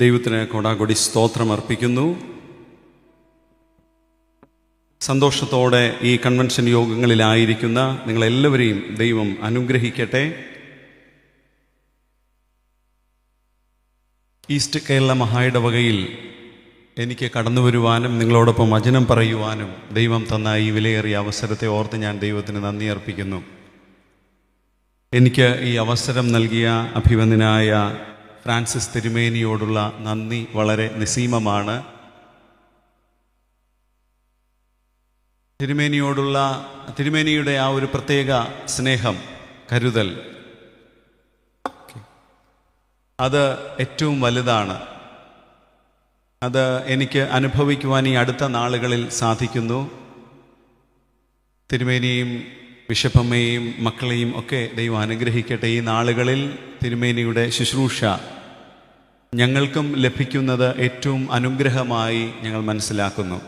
ദൈവത്തിന് കൊടാകൊടി സ്തോത്രം അർപ്പിക്കുന്നു. സന്തോഷത്തോടെ ഈ കൺവെൻഷൻ യോഗങ്ങളിലായിരിക്കുന്ന നിങ്ങളെല്ലാവരെയും ദൈവം അനുഗ്രഹിക്കട്ടെ. ഈസ്റ്റ് കേരള മഹായിടവകയിൽ എനിക്ക് കടന്നു വരുവാനും നിങ്ങളോടൊപ്പം വചനം പറയുവാനും ദൈവം തന്ന ഈ വിലയേറിയ അവസരത്തെ ഓർത്ത് ഞാൻ ദൈവത്തിന് നന്ദി അർപ്പിക്കുന്നു. എനിക്ക് ഈ അവസരം നൽകിയ അഭിവന്ദനായ ഫ്രാൻസിസ് തിരുമേനിയോടുള്ള നന്ദി വളരെ നിസ്സീമമാണ്. തിരുമേനിയുടെ ആ ഒരു പ്രത്യേക സ്നേഹം, കരുതൽ, അത് ഏറ്റവും വലുതാണ്. അത് എനിക്ക് അനുഭവിക്കുവാൻ ഈ അടുത്ത നാളുകളിൽ സാധിക്കുന്നു. തിരുമേനിയും ബിഷപ്പമ്മയെയും മക്കളെയും ഒക്കെ ദൈവം അനുഗ്രഹിക്കട്ടെ. ഈ നാളുകളിൽ തിരുമേനിയുടെ ശുശ്രൂഷ ഞങ്ങൾക്കും ലഭിക്കുന്നത് ഏറ്റവും അനുഗ്രഹമായി ഞങ്ങൾ മനസ്സിലാക്കുന്നു.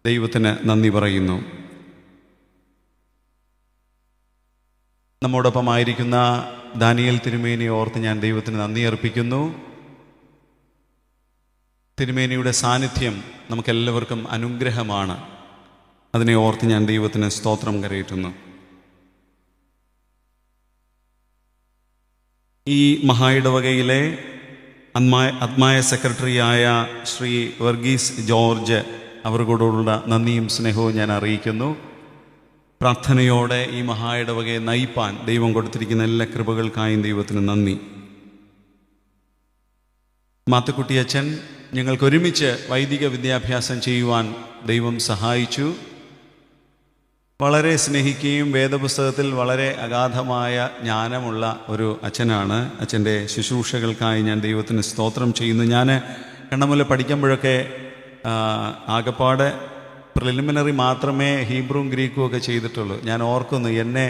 ദൈവത്തിന് നന്ദി പറയുന്നു. നമ്മോടൊപ്പമായിരിക്കുന്ന ദാനിയേൽ തിരുമേനിയെ ഓർത്ത് ഞാൻ ദൈവത്തിന് നന്ദി അർപ്പിക്കുന്നു. തിരുമേനിയുടെ സാന്നിധ്യം നമുക്കെല്ലാവർക്കും അനുഗ്രഹമാണ്. അതിനെ ഓർത്ത് ഞാൻ ദൈവത്തിന് സ്തോത്രം കരയറ്റുന്നു. ഈ മഹായിടവകയിലെ ആത്മായ സെക്രട്ടറിയായ ശ്രീ വർഗീസ് ജോർജ് അവർക്കോടുള്ള നന്ദിയും സ്നേഹവും ഞാൻ അറിയിക്കുന്നു. പ്രാർത്ഥനയോടെ ഈ മഹായിടവകയെ നയിപ്പാൻ ദൈവം കൊടുത്തിരിക്കുന്ന എല്ലാ കൃപകൾക്കായും ദൈവത്തിന് നന്ദി. മാത്തുക്കുട്ടിയച്ഛൻ, ഞങ്ങൾക്കൊരുമിച്ച് വൈദിക വിദ്യാഭ്യാസം ചെയ്യുവാൻ ദൈവം സഹായിച്ചു. വളരെ സ്നേഹിക്കുകയും വേദപുസ്തകത്തിൽ വളരെ അഗാധമായ ജ്ഞാനമുള്ള ഒരു അച്ഛനാണ്. അച്ഛൻ്റെ ശുശ്രൂഷകൾക്കായി ഞാൻ ദൈവത്തിന് സ്തോത്രം ചെയ്യുന്നു. ഞാൻ കണ്ണമുല്ല പഠിക്കുമ്പോഴൊക്കെ ആകപ്പാട് പ്രിലിമിനറി മാത്രമേ ഹീബ്രുവും ഗ്രീക്കും ഒക്കെ ചെയ്തിട്ടുള്ളൂ. ഞാൻ ഓർക്കുന്നു, എന്നെ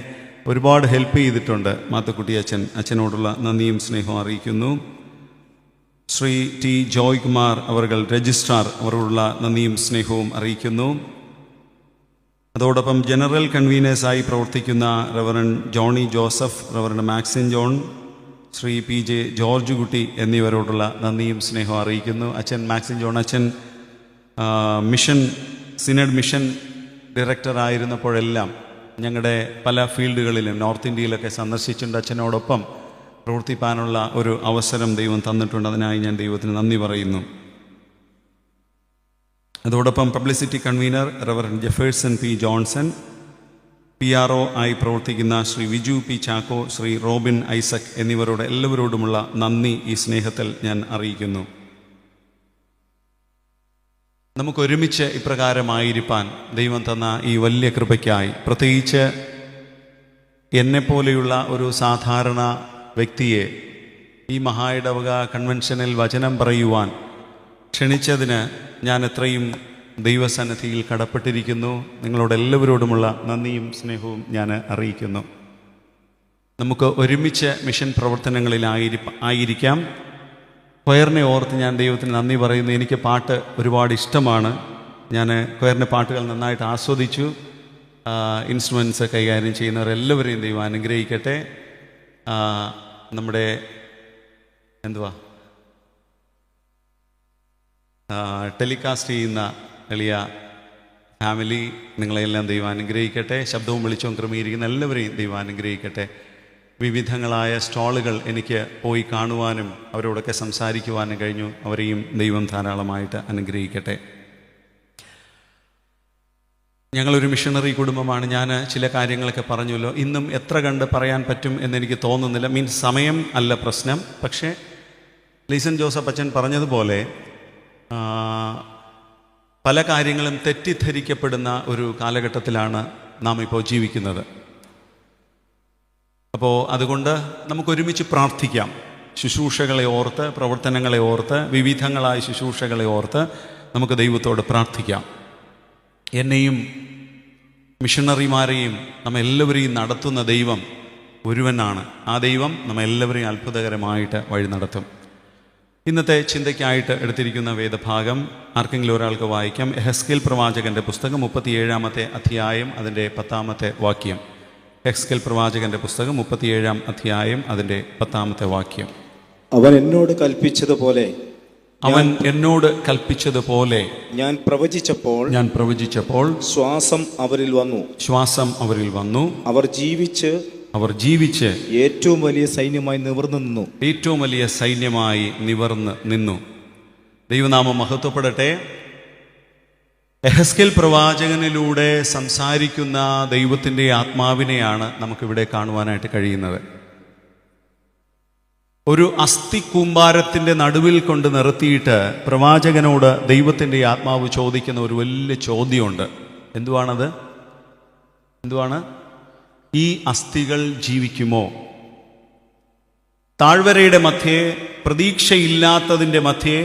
ഒരുപാട് ഹെൽപ്പ് ചെയ്തിട്ടുണ്ട് മാത്തുക്കുട്ടി അച്ഛൻ. അച്ഛനോടുള്ള നന്ദിയും സ്നേഹവും അറിയിക്കുന്നു. ശ്രീ ടി ജോയ് കുമാർ അവർ രജിസ്ട്രാർ, അവരോടുള്ള നന്ദിയും സ്നേഹവും അറിയിക്കുന്നു. അതോടൊപ്പം ജനറൽ കൺവീനേഴ്സായി പ്രവർത്തിക്കുന്ന reverend Johny Joseph, reverend Maxin John, Shri P J George Kutty എന്നിവരോടുള്ള നന്ദിയും സ്നേഹവും അറിയിക്കുന്നു. അച്ഛൻ മാക്സിൻ ജോൺ അച്ഛൻ സിനഡ് മിഷൻ ഡയറക്ടറായിരുന്നപ്പോഴെല്ലാം ഞങ്ങളുടെ പല ഫീൽഡുകളിലും നോർത്ത് ഇന്ത്യയിലൊക്കെ സന്ദർശിച്ചിട്ടുണ്ട്. അച്ഛനോടൊപ്പം പ്രവർത്തിപ്പാനുള്ള ഒരു അവസരം ദൈവം തന്നിട്ടുണ്ട്. അതിനായി ഞാൻ ദൈവത്തിന് നന്ദി പറയുന്നു. അതോടൊപ്പം publicity convener reverend Jefferson P Johnson, PRO ആയി പ്രവർത്തിക്കുന്ന ശ്രീ വിജു പി ചാക്കോ, ശ്രീ റോബിൻ ഐസക് എന്നിവരോട് എല്ലാവരോടുമുള്ള നന്ദി ഈ സ്നേഹത്തിൽ ഞാൻ അറിയിക്കുന്നു. നമുക്കൊരുമിച്ച് ഇപ്രകാരമായിരിക്കാൻ ദൈവം തന്ന ഈ വലിയ കൃപയ്ക്കായി, പ്രത്യേകിച്ച് എന്നെപ്പോലെയുള്ള ഒരു സാധാരണ വ്യക്തിയെ ഈ മഹായിടവക കൺവെൻഷനിൽ വചനം പറയുവാൻ ക്ഷണിച്ചതിന് ഞാൻ എത്രയും ദൈവസന്നിധിയിൽ കടപ്പെട്ടിരിക്കുന്നു. നിങ്ങളോടെല്ലാവരോടുമുള്ള നന്ദിയും സ്നേഹവും ഞാൻ അറിയിക്കുന്നു. നമുക്ക് ഒരുമിച്ച് മിഷൻ പ്രവർത്തനങ്ങളിലായിരിക്കാം. കൊയറിനെ ഓർത്ത് ഞാൻ ദൈവത്തിന് നന്ദി പറയുന്നു. എനിക്ക് പാട്ട് ഒരുപാട് ഇഷ്ടമാണ്. ഞാൻ കൊയറിൻ്റെ പാട്ടുകൾ നന്നായിട്ട് ആസ്വദിച്ചു. ഇൻസ്ട്രുമെൻറ്റ്സ് കൈകാര്യം ചെയ്യുന്നവരെല്ലാവരെയും ദൈവം അനുഗ്രഹിക്കട്ടെ. നമ്മുടെ ടെലികാസ്റ്റ് ചെയ്യുന്ന എളിയ ഫാമിലി, നിങ്ങളെല്ലാം ദൈവം അനുഗ്രഹിക്കട്ടെ. ശബ്ദവും വെളിച്ചവും ക്രമീകരിക്കുന്ന എല്ലാവരെയും ദൈവം അനുഗ്രഹിക്കട്ടെ. വിവിധങ്ങളായ സ്റ്റാളുകൾ എനിക്ക് പോയി കാണുവാനും അവരോടൊക്കെ സംസാരിക്കുവാനും കഴിഞ്ഞു. അവരെയും ദൈവം ധാരാളമായിട്ട് അനുഗ്രഹിക്കട്ടെ. ഞങ്ങളൊരു മിഷണറി കുടുംബമാണ്. ഞാൻ ചില കാര്യങ്ങളൊക്കെ പറഞ്ഞല്ലോ. ഇന്നും എത്ര കണ്ട് പറയാൻ പറ്റും എന്നെനിക്ക് തോന്നുന്നില്ല. സമയം അല്ല പ്രശ്നം. പക്ഷേ ലീസൺ ജോസഫ് അച്ഛൻ പറഞ്ഞതുപോലെ പല കാര്യങ്ങളും തെറ്റിദ്ധരിക്കപ്പെടുന്ന ഒരു കാലഘട്ടത്തിലാണ് നാം ഇപ്പോൾ ജീവിക്കുന്നത്. അപ്പോൾ അതുകൊണ്ട് നമുക്കൊരുമിച്ച് പ്രാർത്ഥിക്കാം. ശുശ്രൂഷകളെ ഓർത്ത്, പ്രവർത്തനങ്ങളെ ഓർത്ത്, വിവിധങ്ങളായ ശുശ്രൂഷകളെ ഓർത്ത് നമുക്ക് ദൈവത്തോട് പ്രാർത്ഥിക്കാം. എന്നെയും മിഷണറിമാരെയും നമ്മെല്ലാവരെയും നടത്തുന്ന ദൈവം ഒരുവനാണ്. ആ ദൈവം നമ്മെല്ലാവരെയും അത്ഭുതകരമായിട്ട് വഴി നടത്തും. ഇന്നത്തെ ചിന്തയ്ക്കായിട്ട് എടുത്തിരിക്കുന്ന വേദഭാഗം ആർക്കെങ്കിലും ഒരാൾക്ക് വായിക്കാം. എഹെസ്കേൽ പ്രവാചകൻ്റെ പുസ്തകം 37-ാമത്തെ അധ്യായം അതിൻ്റെ 10-ാമത്തെ വാക്യം. എഹെസ്കേൽ പ്രവാചകൻ്റെ പുസ്തകം 37-ാം അധ്യായം അതിൻ്റെ 10-ാമത്തെ വാക്യം. അവൻ എന്നോട് കൽപ്പിച്ചതുപോലെ ഞാൻ പ്രവചിച്ചപ്പോൾ ശ്വാസം അവരിൽ വന്നു. അവർ ജീവിച്ച് ഏറ്റവും വലിയ സൈന്യമായി നിവർന്നു നിന്നു. ദൈവനാമം മഹത്വപ്പെടട്ടെ. യെഹെസ്കേൽ പ്രവാചകനിലൂടെ സംസാരിക്കുന്ന ദൈവത്തിൻ്റെ ആത്മാവിനെയാണ് നമുക്കിവിടെ കാണുവാനായിട്ട് കഴിയുന്നത്. ഒരു അസ്ഥി കൂമ്പാരത്തിൻ്റെ നടുവിൽ കൊണ്ട് നിർത്തിയിട്ട് പ്രവാചകനോട് ദൈവത്തിൻ്റെ ആത്മാവ് ചോദിക്കുന്ന ഒരു വലിയ ചോദ്യമുണ്ട്. എന്തുവാണ്? ഈ അസ്ഥികൾ ജീവിക്കുമോ? താഴ്വരയുടെ മധ്യേ, പ്രതീക്ഷയില്ലാത്തതിൻ്റെ മധ്യേ,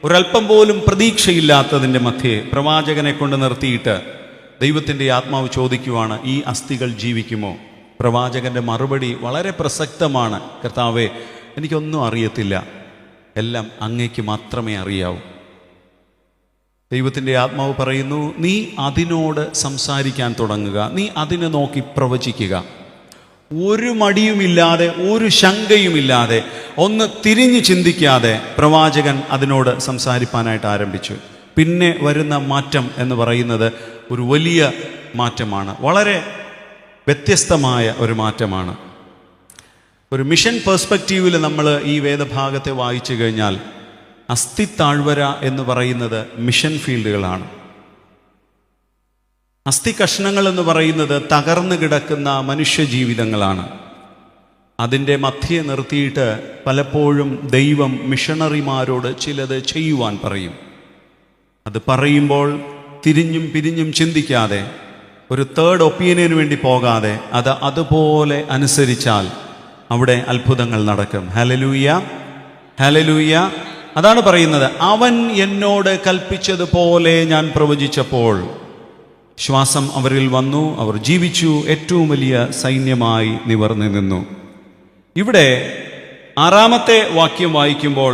ഒരല്പം പോലും പ്രതീക്ഷയില്ലാത്തതിൻ്റെ മധ്യേ പ്രവാചകനെ കൊണ്ട് നിർത്തിയിട്ട് ദൈവത്തിൻ്റെ ആത്മാവ് ചോദിക്കുവാണ്, ഈ അസ്ഥികൾ ജീവിക്കുമോ? പ്രവാചകന്റെ മറുപടി വളരെ പ്രസക്തമാണ്. കർത്താവേ, എനിക്കൊന്നും അറിയത്തില്ല, എല്ലാം അങ്ങയ്ക്ക് മാത്രമേ അറിയാവൂ. ദൈവത്തിൻ്റെ ആത്മാവ് പറയുന്നു, നീ അതിനോട് സംസാരിക്കാൻ തുടങ്ങുക, നീ അതിനെ നോക്കി പ്രവചിക്കുക. ഒരു മടിയുമില്ലാതെ, ഒരു ശങ്കയുമില്ലാതെ, ഒന്ന് തിരിഞ്ഞു ചിന്തിക്കാതെ പ്രവാചകൻ അതിനോട് സംസാരിപ്പാനായിട്ട് ആരംഭിച്ചു. പിന്നെ വരുന്ന മാറ്റം എന്ന് പറയുന്നത് ഒരു വലിയ മാറ്റമാണ്, വളരെ വ്യത്യസ്തമായ ഒരു മാറ്റമാണ്. ഒരു മിഷൻ പെർസ്പെക്റ്റീവിൽ നമ്മൾ ഈ വേദഭാഗത്തെ വായിച്ചു കഴിഞ്ഞാൽ അസ്ഥി താഴ്വര എന്ന് പറയുന്നത് മിഷൻ ഫീൽഡുകളാണ്. അസ്ഥി കഷ്ണങ്ങൾ എന്ന് പറയുന്നത് തകർന്നു കിടക്കുന്ന മനുഷ്യജീവിതങ്ങളാണ്. അതിൻ്റെ മധ്യേ നിർത്തിയിട്ട് പലപ്പോഴും ദൈവം മിഷണറിമാരോട് ചിലത് ചെയ്യുവാൻ പറയും. അത് പറയുമ്പോൾ തിരിഞ്ഞും പിരിഞ്ഞും ചിന്തിക്കാതെ, ഒരു തേർഡ് ഒപ്പീനിയന് വേണ്ടി പോകാതെ അത് അതുപോലെ അനുസരിച്ചാൽ അവിടെ അത്ഭുതങ്ങൾ നടക്കും. Hallelujah, hallelujah. അതാണ് പറയുന്നത്, അവൻ എന്നോട് കൽപ്പിച്ചതുപോലെ ഞാൻ പ്രവചിച്ചപ്പോൾ ശ്വാസം അവരിൽ വന്നു, അവർ ജീവിച്ചു, ഏറ്റവും വലിയ സൈന്യമായി നിവർന്നു നിന്നു. ഇവിടെ 6-ാമത്തെ വാക്യം വായിക്കുമ്പോൾ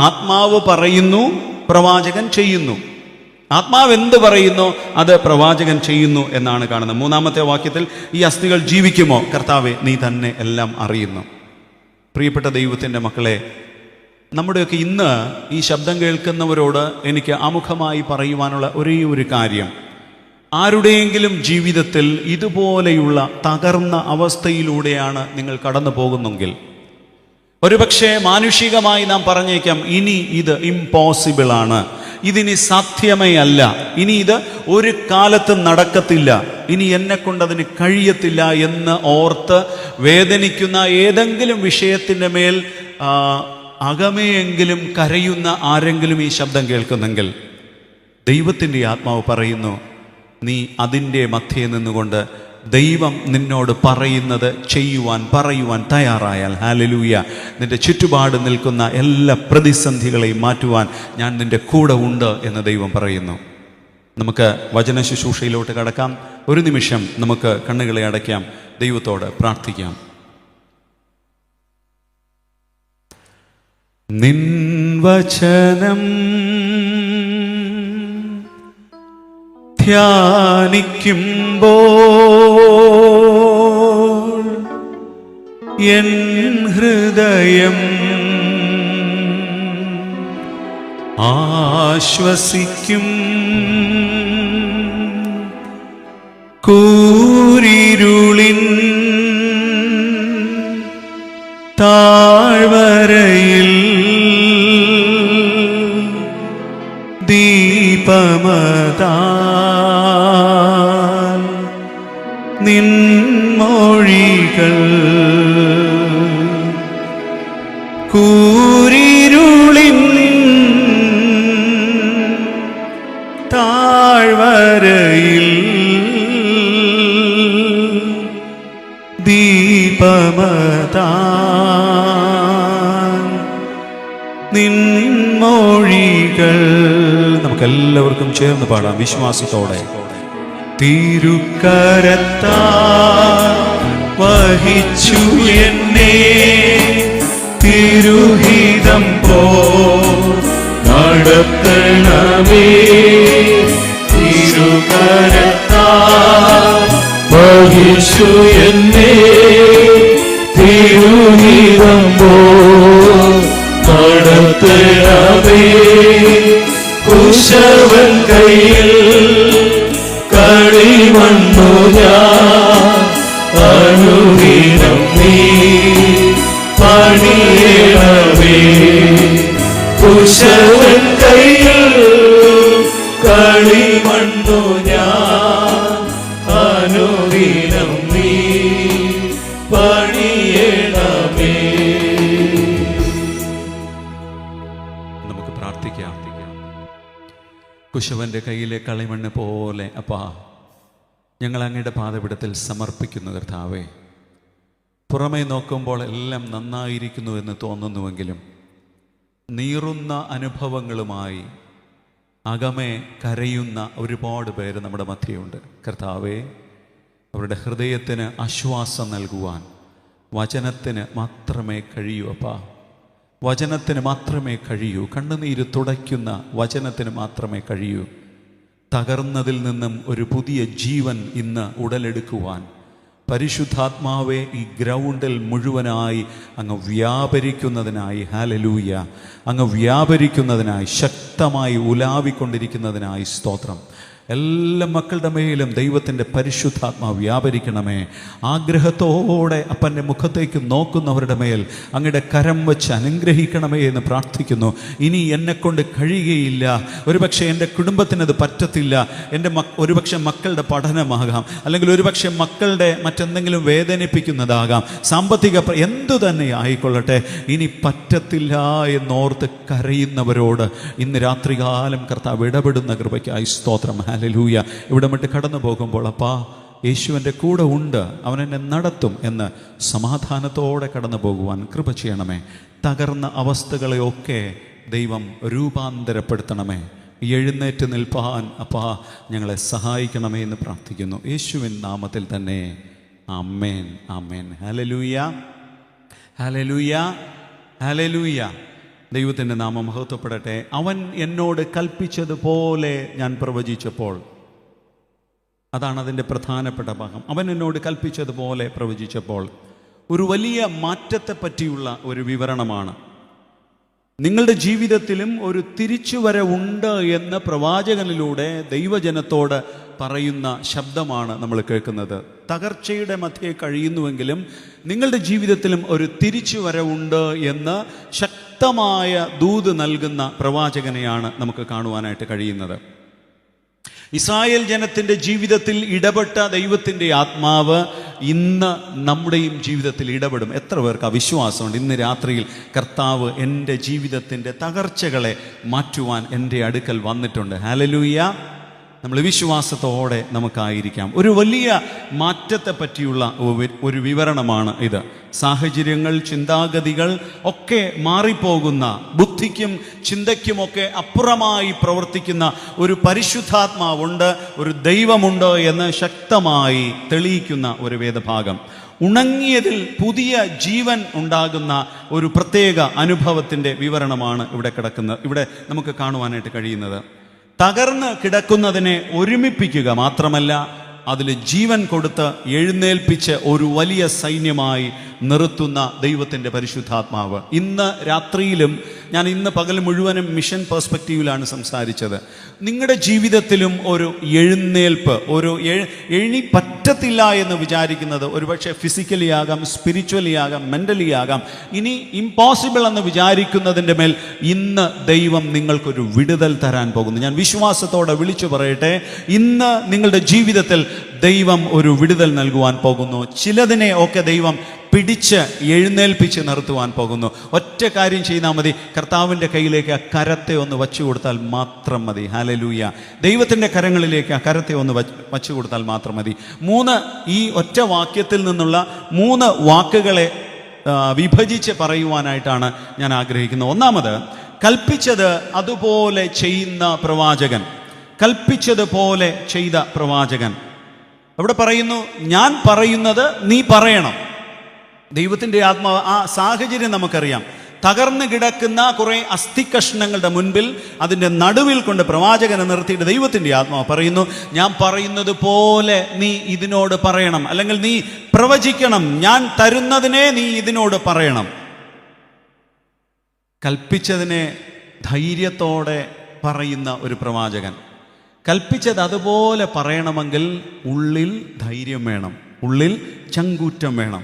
ആത്മാവ് പറയുന്നു, പ്രവാചകൻ ചെയ്യുന്നു. ആത്മാവ് എന്ത് പറയുന്നു അത് പ്രവാചകൻ ചെയ്യുന്നു എന്നാണ് കാണുന്നത്. 3-ാമത്തെ വാക്യത്തിൽ ഈ അസ്ഥികൾ ജീവിക്കുമോ? കർത്താവേ, നീ തന്നെ എല്ലാം അറിയുന്നു. പ്രിയപ്പെട്ട ദൈവത്തിൻ്റെ മക്കളെ, നമ്മുടെയൊക്കെ ഇന്ന് ഈ ശബ്ദം കേൾക്കുന്നവരോട് എനിക്ക് ആമുഖമായി പറയുവാനുള്ള ഒരേ ഒരു കാര്യം, ആരുടെയെങ്കിലും ജീവിതത്തിൽ ഇതുപോലെയുള്ള തകർന്ന അവസ്ഥയിലൂടെയാണ് നിങ്ങൾ കടന്നു പോകുന്നെങ്കിൽ, ഒരുപക്ഷെ മാനുഷികമായി നാം പറഞ്ഞേക്കാം, ഇനി ഇത് ഇമ്പോസിബിൾ ആണ്, ഇതിനി സാധ്യമേ അല്ല, ഇനി ഇത് ഒരു കാലത്തും നടക്കത്തില്ല, ഇനി എന്നെ കൊണ്ടതിന് കഴിയത്തില്ല എന്ന് ഓർത്ത് വേദനിക്കുന്ന ഏതെങ്കിലും വിഷയത്തിൻ്റെ മേൽ അകമേയെങ്കിലും കരയുന്ന ആരെങ്കിലും ഈ ശബ്ദം കേൾക്കുന്നെങ്കിൽ, ദൈവത്തിൻ്റെ ആത്മാവ് പറയുന്നു, നീ അതിൻ്റെ മധ്യേ നിന്നുകൊണ്ട് ദൈവം നിന്നോട് പറയുന്നത് പറയുവാൻ തയ്യാറായാൽ, ഹല്ലേലൂയ, നിന്റെ ചുറ്റുപാട് നിൽക്കുന്ന എല്ലാ പ്രതിസന്ധികളെയും മാറ്റുവാൻ ഞാൻ നിന്റെ കൂടെ ഉണ്ട് എന്ന് ദൈവം പറയുന്നു. നമുക്ക് വചന ശുശ്രൂഷയിലോട്ട് കടക്കാം. ഒരു നിമിഷം നമുക്ക് കണ്ണുകളെ അടയ്ക്കാം, ദൈവത്തോട് പ്രാർത്ഥിക്കാം. നിൻ വചനം ധ്യാനിക്കുമ്പോൾ എൻ ഹൃദയം ആശ്വസിക്കും. കൂരിരുളിൻ താഴ്വരയിൽ ദീപമതാൽ നിൻമൊഴികൾ കൂരിരുളിൻ താഴ്വരയിൽ ദീപമതാൽ നിൻമൊഴികൾ. നമുക്കെല്ലാവർക്കും ചേർന്ന് പാടാം വിശ്വാസത്തോടെ. തിരുക്കരത്താൽ വഹിച്ചു എന്നെ തിരുഹിതം പോ നടത്തണമേ. തിരുക്കരത്താൽ വഹിച്ചു എന്നെ തിരുഹിതം പോ നടത്തണമേ. കുശവൻ കയ്യിൽ കളിമണ്ണു ഞാൻ അനുദിനം നീ പണിയണമേ. കുശവൻ കയ്യിൽ കളിമണ്ണു ഞാൻ അനുദിനം നീ പണിയണമേ. നമുക്ക് പ്രാർത്ഥിക്കാം. കുശവന്റെ കയ്യിലെ കളിമണ്ണ് പോലെ അപ്പാ ഞങ്ങൾ അങ്ങയുടെ പാദപീഠത്തിൽ സമർപ്പിക്കുന്നു കർത്താവേ. പുറമേ നോക്കുമ്പോൾ എല്ലാം നന്നായിരിക്കുന്നു എന്ന് തോന്നുന്നുവെങ്കിലും നീറുന്ന അനുഭവങ്ങളുമായി അകമേ കരയുന്ന ഒരുപാട് പേര് നമ്മുടെ മധ്യയുണ്ട് കർത്താവേ. അവരുടെ ഹൃദയത്തിന് ആശ്വാസം നൽകുവാൻ വചനത്തിന് മാത്രമേ കഴിയൂ അപ്പാ. വചനത്തിന് മാത്രമേ കഴിയൂ. കണ്ണുനീര് തുടയ്ക്കുന്ന വചനത്തിന് മാത്രമേ കഴിയൂ. തകർന്നതിൽ നിന്നും ഒരു പുതിയ ജീവൻ ഇന്ന് ഉടലെടുക്കുവാൻ പരിശുദ്ധാത്മാവെ ഈ ഗ്രൗണ്ടിൽ മുഴുവനായി അങ്ങ് വ്യാപരിക്കുന്നതിനായി, ഹല്ലേലൂയ, അങ്ങ് വ്യാപരിക്കുന്നതിനായി, ശക്തമായി ഉലാവിക്കൊണ്ടിരിക്കുന്നതിനായി സ്തോത്രം. എല്ലാ മക്കളുടെ മേലും ദൈവത്തിൻ്റെ പരിശുദ്ധാത്മാവ് വ്യാപരിക്കണമേ. ആഗ്രഹത്തോടെ അപ്പൻ്റെ മുഖത്തേക്ക് നോക്കുന്നവരുടെ മേൽ അങ്ങയുടെ കരം വെച്ച് അനുഗ്രഹിക്കണമേ എന്ന് പ്രാർത്ഥിക്കുന്നു. ഇനി എന്നെക്കൊണ്ട് കഴിയുകയില്ല, ഒരുപക്ഷെ എൻ്റെ കുടുംബത്തിനത് പറ്റത്തില്ല, എൻ്റെ ഒരുപക്ഷെ മക്കളുടെ പഠനമാകാം, അല്ലെങ്കിൽ ഒരുപക്ഷെ മക്കളുടെ മറ്റെന്തെങ്കിലും വേദനിപ്പിക്കുന്നതാകാം, സാമ്പത്തിക എന്തു തന്നെ ആയിക്കൊള്ളട്ടെ, ഇനി പറ്റത്തില്ല എന്നോർത്ത് കരയുന്നവരോട് ഇന്ന് രാത്രികാലം കർത്താവ് ഇടപെടുന്ന കൃപയ്ക്കായി സ്തോത്രം. ഹല്ലേലൂയ. ഇവിടെ വിട്ട് കടന്നു പോകുമ്പോൾ അപ്പാ യേശുവിൻ്റെ കൂടെ ഉണ്ട്, അവൻ എന്നെ നടത്തും എന്ന് സമാധാനത്തോടെ കടന്നു പോകുവാൻ കൃപ ചെയ്യണമേ. തകർന്ന അവസ്ഥകളെയൊക്കെ ദൈവം രൂപാന്തരപ്പെടുത്തണമേ. എഴുന്നേറ്റ് നിൽപ്പാൻ അപ്പാ ഞങ്ങളെ സഹായിക്കണമേ എന്ന് പ്രാർത്ഥിക്കുന്നു യേശുവിൻ നാമത്തിൽ തന്നെ. ആമേൻ, ആമേൻ. ഹല്ലേലൂയ, ഹല്ലേലൂയ, ഹല്ലേലൂയ. ദൈവത്തിൻ്റെ നാമം മഹത്വപ്പെടട്ടെ. അവൻ എന്നോട് കൽപ്പിച്ചതുപോലെ ഞാൻ പ്രവചിച്ചപ്പോൾ, അതാണ് അതിൻ്റെ പ്രധാനപ്പെട്ട ഭാഗം. അവൻ എന്നോട് കൽപ്പിച്ചതുപോലെ പ്രവചിച്ചപ്പോൾ ഒരു വലിയ മാറ്റത്തെ പറ്റിയുള്ള ഒരു വിവരണമാണ്. നിങ്ങളുടെ ജീവിതത്തിലും ഒരു തിരിച്ചുവരവുണ്ട് എന്ന് പ്രവാചകനിലൂടെ ദൈവജനത്തോട് പറയുന്ന ശബ്ദമാണ് നമ്മൾ കേൾക്കുന്നത്. തകർച്ചയുടെ മധ്യേ കഴിയുന്നുവെങ്കിലും നിങ്ങളുടെ ജീവിതത്തിലും ഒരു തിരിച്ചുവരവുണ്ട് എന്ന് ശക്തമായ ദൂത് നൽകുന്ന പ്രവാചകനെയാണ് നമുക്ക് കാണുവാനായിട്ട് കഴിയുന്നത്. ഇസ്രായേൽ ജനത്തിൻ്റെ ജീവിതത്തിൽ ഇടപെട്ട ദൈവത്തിൻ്റെ ആത്മാവ് ഇന്ന് നമ്മുടെയും ജീവിതത്തിൽ ഇടപെടും. എത്ര പേർക്ക് അവിശ്വാസമുണ്ട്? ഇന്ന് രാത്രിയിൽ കർത്താവ് എൻ്റെ ജീവിതത്തിൻ്റെ തകർച്ചകളെ മാറ്റുവാൻ എൻ്റെ അടുക്കൽ വന്നിട്ടുണ്ട്. ഹല്ലേലൂയ. നമ്മൾ വിശ്വാസത്തോടെ നമുക്കായിരിക്കാം. ഒരു വലിയ മാറ്റത്തെ പറ്റിയുള്ള ഒരു വിവരണമാണ് ഇത്. സാഹചര്യങ്ങൾ, ചിന്താഗതികൾ ഒക്കെ മാറിപ്പോകുന്ന, ബുദ്ധിക്കും ചിന്തയ്ക്കുമൊക്കെ അപ്പുറമായി പ്രവർത്തിക്കുന്ന ഒരു പരിശുദ്ധാത്മാവുണ്ട്, ഒരു ദൈവമുണ്ട് എന്ന് ശക്തമായി തെളിയിക്കുന്ന ഒരു വേദഭാഗം. ഉണങ്ങിയതിൽ പുതിയ ജീവൻ ഉണ്ടാകുന്ന ഒരു പ്രത്യേക അനുഭവത്തിൻ്റെ വിവരണമാണ് ഇവിടെ നമുക്ക് കാണുവാനായിട്ട് കഴിയുന്നത്. തകർന്ന് കിടക്കുന്നതിനെ ഒരുമിപ്പിക്കുക മാത്രമല്ല, അതിൽ ജീവൻ കൊടുത്ത് എഴുന്നേൽപ്പിച്ച് ഒരു വലിയ സൈന്യമായി നിർത്തുന്ന ദൈവത്തിൻ്റെ പരിശുദ്ധാത്മാവ്. ഇന്ന് രാത്രിയിലും ഞാൻ ഇന്ന് പകൽ മുഴുവനും മിഷൻ പെർസ്പെക്റ്റീവിലാണ് സംസാരിച്ചത്. നിങ്ങളുടെ ജീവിതത്തിലും ഒരു എഴുന്നേൽപ്പ്, ഒരു എഴി പറ്റത്തില്ല എന്ന് വിചാരിക്കുന്നത് ഒരുപക്ഷെ ഫിസിക്കലി ആകാം, സ്പിരിച്വലി ആകാം, മെൻ്റലി ആകാം. ഇനി ഇമ്പോസിബിൾ എന്ന് വിചാരിക്കുന്നതിൻ്റെ മേൽ ഇന്ന് ദൈവം നിങ്ങൾക്കൊരു വിടുതൽ തരാൻ പോകുന്നു. ഞാൻ വിശ്വാസത്തോടെ വിളിച്ചു പറയട്ടെ, ഇന്ന് നിങ്ങളുടെ ജീവിതത്തിൽ ദൈവം ഒരു വിടുതൽ നൽകുവാൻ പോകുന്നു. ചിലതിനെ ഒക്കെ ദൈവം പിടിച്ച് എഴുന്നേൽപ്പിച്ച് നിർത്തുവാൻ പോകുന്നു. ഒറ്റ കാര്യം ചെയ്താൽ മതി, കർത്താവിൻ്റെ കയ്യിലേക്ക് ആ കരത്തെ ഒന്ന് വച്ചു കൊടുത്താൽ മാത്രം മതി. ഹല്ലേലൂയ. ദൈവത്തിൻ്റെ കരങ്ങളിലേക്ക് ആ കരത്തെ ഒന്ന് വച്ചു കൊടുത്താൽ മാത്രം മതി. ഈ ഒറ്റ വാക്യത്തിൽ നിന്നുള്ള 3 വാക്കുകളെ വിഭജിച്ച് പറയുവാനായിട്ടാണ് ഞാൻ ആഗ്രഹിക്കുന്നത്. ഒന്നാമത്, കൽപ്പിച്ചത് അതുപോലെ ചെയ്യുന്ന പ്രവാചകൻ. കൽപ്പിച്ചതുപോലെ ചെയ്ത പ്രവാചകൻ. അവിടെ പറയുന്നു, ഞാൻ പറയുന്നത് നീ പറയണം. ദൈവത്തിൻ്റെ ആത്മാവ്, ആ സാഹചര്യം നമുക്കറിയാം. തകർന്നു കിടക്കുന്ന കുറേ അസ്ഥികഷ്ണങ്ങളുടെ മുൻപിൽ അതിൻ്റെ നടുവിൽ കൊണ്ട് പ്രവാചകനെ നിർത്തിയിട്ട് ദൈവത്തിൻ്റെ ആത്മാവ് പറയുന്നു, ഞാൻ പറയുന്നത് പോലെ നീ ഇതിനോട് പറയണം, അല്ലെങ്കിൽ നീ പ്രവചിക്കണം. ഞാൻ തരുന്നതിനെ നീ ഇതിനോട് പറയണം. കൽപ്പിച്ചതിനെ ധൈര്യത്തോടെ പറയുന്ന ഒരു പ്രവാചകൻ. കൽപ്പിച്ചത് അതുപോലെ പറയണമെങ്കിൽ ഉള്ളിൽ ധൈര്യം വേണം, ഉള്ളിൽ ചങ്കൂറ്റം വേണം.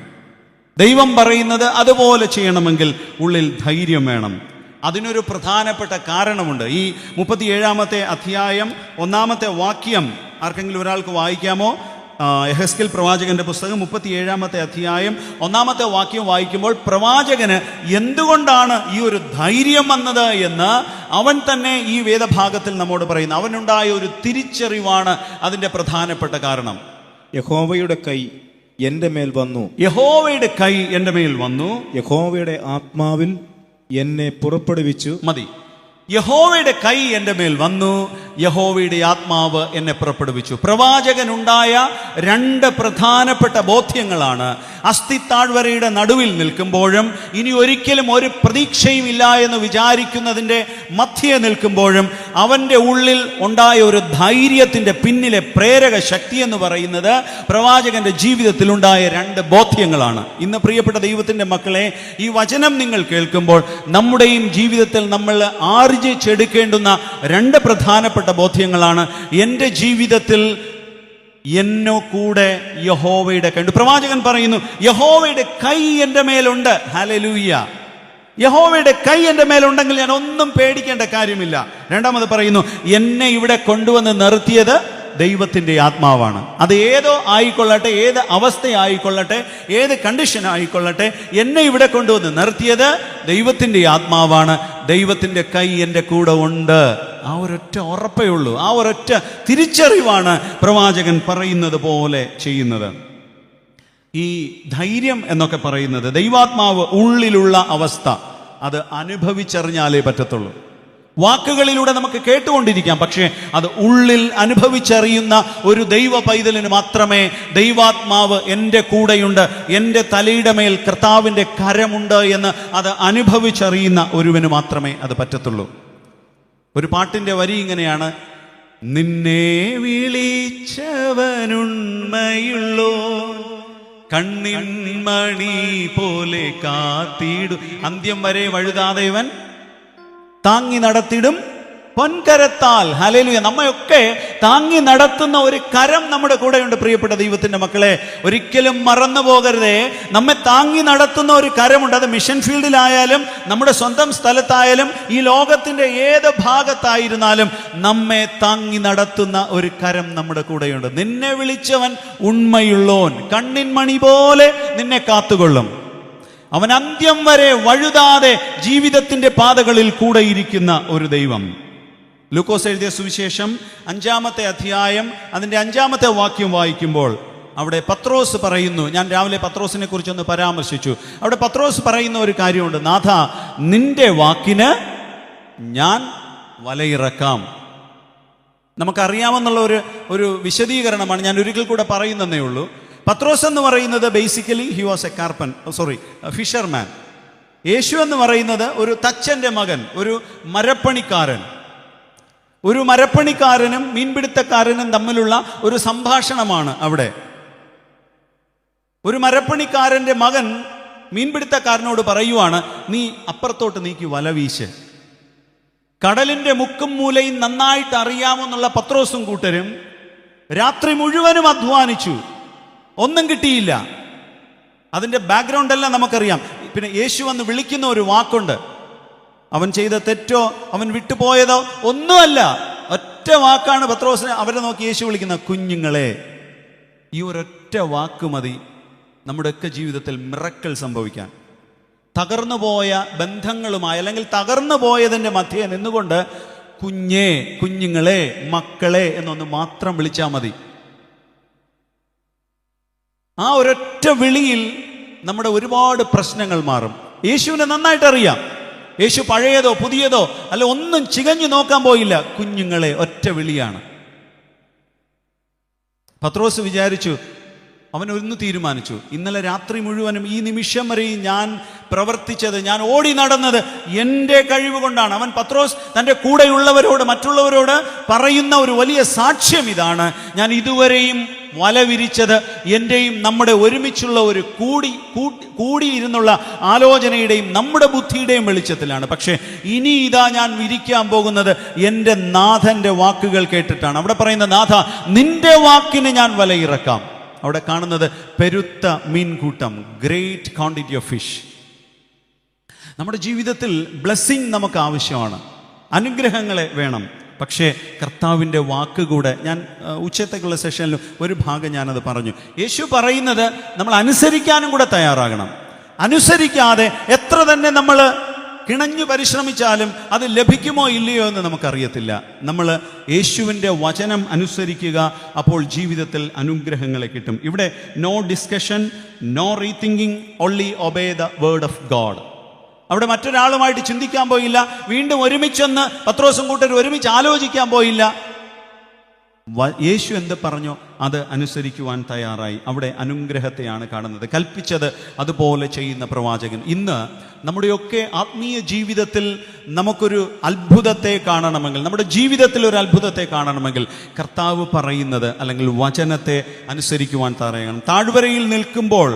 ദൈവം പറയുന്നത് അതുപോലെ ചെയ്യണമെങ്കിൽ ഉള്ളിൽ ധൈര്യം വേണം. അതിനൊരു പ്രധാനപ്പെട്ട കാരണമുണ്ട്. ഈ 37-ാമത്തെ അധ്യായം 1-ാമത്തെ വാക്യം ആർക്കെങ്കിലും ഒരാൾക്ക് വായിക്കാമോ? യെഹെസ്കേൽ പ്രവാചകന്റെ പുസ്തകം 37-ാമത്തെ അധ്യായം 1-ാമത്തെ വാക്യം വായിക്കുമ്പോൾ പ്രവാചകന് എന്തുകൊണ്ടാണ് ഈ ഒരു ധൈര്യം വന്നത് എന്ന് അവൻ തന്നെ ഈ വേദഭാഗത്തിൽ നമ്മോട് പറയുന്നു. അവനുണ്ടായ ഒരു തിരിച്ചറിവാണ് അതിൻ്റെ പ്രധാനപ്പെട്ട കാരണം. യഹോവയുടെ കൈ എൻ്റെ മേൽ വന്നു, യഹോവയുടെ കൈ എൻ്റെ മേൽ വന്നു, യഹോവയുടെ ആത്മാവിൽ എന്നെ പുറപ്പെടുവിച്ചു. മതി. യഹോവയുടെ കൈ എൻ്റെ മേൽ വന്നു, യഹോവയുടെ ആത്മാവ് എന്നെ പുറപ്പെടുവിച്ചു. പ്രവാചകനുണ്ടായ രണ്ട് പ്രധാനപ്പെട്ട ബോധ്യങ്ങളാണ്. അസ്ഥിത്താഴ്വരയുടെ നടുവിൽ നിൽക്കുമ്പോഴും ഇനി ഒരിക്കലും ഒരു പ്രതീക്ഷയും ഇല്ല എന്ന് വിചാരിക്കുന്നതിൻ്റെ മധ്യേ നിൽക്കുമ്പോഴും അവൻ്റെ ഉള്ളിൽ ഉണ്ടായ ഒരു ധൈര്യത്തിൻ്റെ പിന്നിലെ പ്രേരക ശക്തി എന്ന് പറയുന്നത് പ്രവാചകന്റെ ജീവിതത്തിൽ ഉണ്ടായ രണ്ട് ബോധ്യങ്ങളാണ്. ഇന്ന് പ്രിയപ്പെട്ട ദൈവത്തിൻ്റെ മക്കളെ, ഈ വചനം നിങ്ങൾ കേൾക്കുമ്പോൾ നമ്മുടെയും ജീവിതത്തിൽ നമ്മൾ ആർജിച്ചെടുക്കേണ്ടുന്ന രണ്ട് പ്രധാനപ്പെട്ട ബോധ്യങ്ങളാണ്. എൻ്റെ ജീവിതത്തിൽ എന്നോ കൂടെ യഹോവയുടെ കൈ. പ്രവാചകൻ പറയുന്നു, യഹോവയുടെ കൈ എൻ്റെ മേലുണ്ട്. ഹല്ലേലൂയ. യഹോവയുടെ കൈ എൻ്റെ മേലുണ്ടെങ്കിൽ ഞാൻ ഒന്നും പേടിക്കേണ്ട കാര്യമില്ല. രണ്ടാമത് പറയുന്നു, എന്നെ ഇവിടെ കൊണ്ടുവന്ന് നിർത്തിയത് ദൈവത്തിൻ്റെ ആത്മാവാണ്. അത് ഏതോ ആയിക്കൊള്ളട്ടെ, ഏത് അവസ്ഥയായിക്കൊള്ളട്ടെ, ഏത് കണ്ടീഷൻ ആയിക്കൊള്ളട്ടെ, എന്നെ ഇവിടെ കൊണ്ടുവന്ന് നിർത്തിയത് ദൈവത്തിൻ്റെ ആത്മാവാണ്. ദൈവത്തിൻ്റെ കൈ എൻ്റെ കൂടെ ഉണ്ട്. ആ ഒരൊറ്റ ഉറപ്പേ ഉള്ളൂ. ആ ഒരൊറ്റ തിരിച്ചറിവാണ് പ്രവാചകൻ പറയുന്നത് പോലെ ചെയ്യുന്നത്. ഈ ധൈര്യം എന്നൊക്കെ പറയുന്നത് ദൈവാത്മാവ് ഉള്ളിലുള്ള അവസ്ഥ, അത് അനുഭവിച്ചറിഞ്ഞാലേ പറ്റത്തുള്ളൂ. വാക്കുകളിലൂടെ നമുക്ക് കേട്ടുകൊണ്ടിരിക്കാം, പക്ഷേ അത് ഉള്ളിൽ അനുഭവിച്ചറിയുന്ന ഒരു ദൈവ പൈതലിന് മാത്രമേ ദൈവാത്മാവ് എൻ്റെ കൂടെയുണ്ട്, എൻ്റെ തലയുടെ മേൽ കർത്താവിൻ്റെ കരമുണ്ട് എന്ന് അത് അനുഭവിച്ചറിയുന്ന ഒരുവന് മാത്രമേ അത് പറ്റത്തുള്ളൂ. ഒരു പാട്ടിൻ്റെ വരി ഇങ്ങനെയാണ്: നിന്നെ വിളിച്ചവനുണ്മയുള്ളോ, കണ്ണിൻ മണി പോലെ കാത്തിടും, അന്ത്യം വരെ വഴുതാതെവൻ താങ്ങി നടത്തിടും പൊൻകരത്താൽ. ഹല്ലേലൂയ. നമ്മയൊക്കെ താങ്ങി നടത്തുന്ന ഒരു കരം നമ്മുടെ കൂടെയുണ്ട്. പ്രിയപ്പെട്ട ദൈവത്തിൻ്റെ മക്കളെ, ഒരിക്കലും മറന്നു പോകരുതേ, നമ്മെ താങ്ങി നടത്തുന്ന ഒരു കരമുണ്ട്. അത് മിഷൻ ഫീൽഡിലായാലും നമ്മുടെ സ്വന്തം സ്ഥലത്തായാലും ഈ ലോകത്തിൻ്റെ ഏത് ഭാഗത്തായിരുന്നാലും നമ്മെ താങ്ങി നടത്തുന്ന ഒരു കരം നമ്മുടെ കൂടെയുണ്ട്. നിന്നെ വിളിച്ചവൻ ഉണ്മയുള്ളോൻ, കണ്ണിൻ മണി പോലെ നിന്നെ കാത്തുകൊള്ളും. അവൻ അന്ത്യം വരെ വഴുതാതെ ജീവിതത്തിന്റെ പാതകളിൽ കൂടെയിരിക്കുന്ന ഒരു ദൈവം. ലൂക്കോസ് എഴുതിയ സുവിശേഷം 5-ാമത്തെ അധ്യായം അതിൻ്റെ 5-ാമത്തെ വാക്യം വായിക്കുമ്പോൾ അവിടെ പത്രോസ് പറയുന്നു, ഞാൻ രാവിലെ പത്രോസിനെ കുറിച്ചൊന്ന് പരാമർശിച്ചു. അവിടെ പത്രോസ് പറയുന്ന ഒരു കാര്യമുണ്ട്: നാഥ, നിന്റെ വാക്കിന് ഞാൻ വലയിറക്കാം. നമുക്കറിയാമെന്നുള്ള ഒരു വിശദീകരണമാണ് ഞാൻ ഒരിക്കൽ കൂടെ പറയുന്നതേ ഉള്ളൂ. പത്രോസ് എന്ന് പറയുന്നത് basically he was a fisherman. യേശു എന്ന് പറയുന്നത് ഒരു തച്ചൻ്റെ മകൻ, ഒരു മരപ്പണിക്കാരൻ. ഒരു മരപ്പണിക്കാരനും മീൻപിടുത്തക്കാരനും തമ്മിലുള്ള ഒരു സംഭാഷണമാണ് അവിടെ. ഒരു മരപ്പണിക്കാരൻ്റെ മകൻ മീൻപിടുത്തക്കാരനോട് പറയുവാണ്, നീ അപ്പുറത്തോട്ട് നീക്കി വല വീശ്. കടലിൻ്റെ മുക്കും മൂലയും നന്നായിട്ട് അറിയാമെന്നുള്ള പത്രോസും കൂട്ടരും രാത്രി മുഴുവനും അധ്വാനിച്ചു, ഒന്നും കിട്ടിയില്ല. അതിൻ്റെ ബാക്ക്ഗ്രൗണ്ട് എല്ലാം നമുക്കറിയാം. പിന്നെ യേശു വന്ന് വിളിക്കുന്ന ഒരു വാക്കുണ്ട്. അവൻ ചെയ്ത തെറ്റോ അവൻ വിട്ടുപോയതോ ഒന്നുമല്ല, ഒറ്റ വാക്കാണ് പത്രോസിനെ അവരെ നോക്കി യേശു വിളിക്കുന്ന: കുഞ്ഞുങ്ങളെ. ഈ ഒരൊറ്റ വാക്ക് മതി നമ്മുടെയൊക്കെ ജീവിതത്തിൽ മിറക്കിൾ സംഭവിക്കാൻ. തകർന്നു പോയ ബന്ധങ്ങളുമായി അല്ലെങ്കിൽ തകർന്നു പോയതിൻ്റെ മധ്യേ നിന്നുകൊണ്ട് കുഞ്ഞേ, കുഞ്ഞുങ്ങളെ, മക്കളെ എന്നൊന്ന് മാത്രം വിളിച്ചാൽ മതി. ആ ഒരൊറ്റ വിളിയിൽ നമ്മുടെ ഒരുപാട് പ്രശ്നങ്ങൾ മാറും. യേശുവിനെ നന്നായിട്ട് അറിയാം. യേശു പഴയതോ പുതിയതോ അല്ല ഒന്നും ചികഞ്ഞു നോക്കാൻ പോയില്ല. കുഞ്ഞുങ്ങളെ, ഒറ്റ വിളിയാണ്. പത്രോസ് വിചാരിച്ചു, അവൻ ഒന്ന് തീരുമാനിച്ചു, ഇന്നലെ രാത്രി മുഴുവനും ഈ നിമിഷം വരെയും ഞാൻ പ്രവർത്തിച്ചത്, ഞാൻ ഓടി നടന്നത് എൻ്റെ കഴിവ് കൊണ്ടാണ്. അവൻ പത്രോസ് തൻ്റെ കൂടെയുള്ളവരോട്, മറ്റുള്ളവരോട് പറയുന്ന ഒരു വലിയ സാക്ഷ്യം ഇതാണ്: ഞാൻ ഇതുവരെയും വല വിരിച്ചത് എൻ്റെയും നമ്മുടെ ഒരുമിച്ചുള്ള ഒരു കൂടിയിരുന്നുള്ള ആലോചനയുടെയും നമ്മുടെ ബുദ്ധിയുടെയും വെളിച്ചത്തിലാണ്. പക്ഷേ ഇനി ഇതാ ഞാൻ വിരിക്കാൻ പോകുന്നത് എൻ്റെ നാഥൻ്റെ വാക്കുകൾ കേട്ടിട്ടാണ്. അവിടെ പറയുന്ന, നാഥ, നിന്റെ വാക്കിന് ഞാൻ വലയിറക്കാം. അവിടെ കാണുന്നത് പെരുത്ത മീൻകൂട്ടം, ഗ്രേറ്റ് ക്വാണ്ടിറ്റി ഓഫ് ഫിഷ്. നമ്മുടെ ജീവിതത്തിൽ ബ്ലെസ്സിങ് നമുക്ക് ആവശ്യമാണ്, അനുഗ്രഹങ്ങളെ വേണം. പക്ഷേ കർത്താവിൻ്റെ വാക്ക് കൂടെ, ഞാൻ ഉച്ചത്തേക്കുള്ള സെഷനിൽ ഒരു ഭാഗം ഞാനത് പറഞ്ഞു. യേശു പറയുന്നത് നമ്മൾ അനുസരിക്കാനും കൂടെ തയ്യാറാകണം. അനുസരിക്കാതെ എത്ര തന്നെ നമ്മൾ കിണഞ്ഞു പരിശ്രമിച്ചാലും അത് ലഭിക്കുമോ ഇല്ലയോ എന്ന് നമുക്കറിയത്തില്ല. നമ്മൾ യേശുവിൻ്റെ വചനം അനുസരിക്കുക, അപ്പോൾ ജീവിതത്തിൽ അനുഗ്രഹങ്ങളെ കിട്ടും. ഇവിടെ no discussion, no rethinking, only obey the word of God. അവിടെ മറ്റൊരാളുമായിട്ട് ചിന്തിക്കാൻ പോയില്ല, വീണ്ടും ഒരുമിച്ചൊന്ന് പത്രോസും കൂട്ടർ ഒരുമിച്ച് ആലോചിക്കാൻ പോയില്ല. യേശു എന്ത് പറഞ്ഞോ അത് അനുസരിക്കുവാൻ തയ്യാറായി. അവിടെ അനുഗ്രഹത്തെയാണ് കാണുന്നത്. കൽപ്പിച്ചത് അതുപോലെ ചെയ്യുന്ന പ്രവാചകൻ. ഇന്ന് നമ്മുടെയൊക്കെ ആത്മീയ ജീവിതത്തിൽ നമുക്കൊരു അത്ഭുതത്തെ കാണണമെങ്കിൽ, നമ്മുടെ ജീവിതത്തിൽ ഒരു അത്ഭുതത്തെ കാണണമെങ്കിൽ കർത്താവ് പറയുന്നത് അല്ലെങ്കിൽ വചനത്തെ അനുസരിക്കുവാൻ തയ്യാറാകണം. താഴ്വരയിൽ നിൽക്കുമ്പോൾ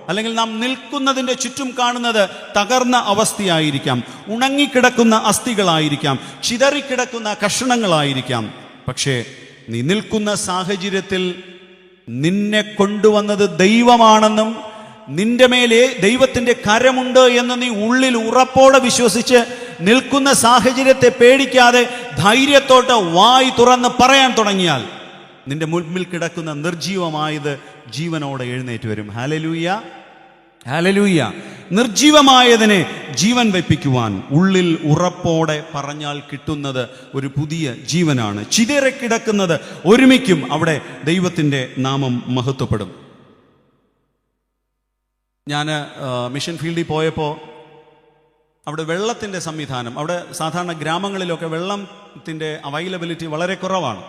അല്ലെങ്കിൽ നാം നിൽക്കുന്നതിൻ്റെ ചുറ്റും കാണുന്നത് തകർന്ന അവസ്ഥയായിരിക്കാം, ഉണങ്ങിക്കിടക്കുന്ന അസ്ഥികളായിരിക്കാം, ചിതറിക്കിടക്കുന്ന കഷണങ്ങളായിരിക്കാം. പക്ഷേ നീ നിൽക്കുന്ന സാഹചര്യത്തിൽ നിന്നെ കൊണ്ടുവന്നത് ദൈവമാണെന്നും നിന്റെ മേലെ ദൈവത്തിൻ്റെ കരമുണ്ട് എന്ന് നീ ഉള്ളിൽ ഉറപ്പോടെ വിശ്വസിച്ച് നിൽക്കുന്ന സാഹചര്യത്തെ പേടിക്കാതെ ധൈര്യത്തോട്ട് വായി തുറന്ന് പറയാൻ തുടങ്ങിയാൽ നിന്റെ മുൻപിൽ കിടക്കുന്ന നിർജീവമായത് ജീവനോടെ എഴുന്നേറ്റ് വരും. Hallelujah, hallelujah. നിർജീവമായതിനെ ജീവൻ വെപ്പിക്കുവാൻ ഉള്ളിൽ ഉറപ്പോടെ പറഞ്ഞാൽ കിട്ടുന്നത് ഒരു പുതിയ ജീവനാണ്. ചിതറിക്കിടക്കുന്നത് ഒരുമിക്കും, അവിടെ ദൈവത്തിൻ്റെ നാമം മഹത്വപ്പെടും. ഞാൻ മിഷൻ ഫീൽഡിൽ പോയപ്പോൾ അവിടെ വെള്ളത്തിൻ്റെ സംവിധാനം, അവിടെ സാധാരണ ഗ്രാമങ്ങളിലൊക്കെ വെള്ളത്തിൻ്റെ അവൈലബിലിറ്റി വളരെ കുറവാണ്.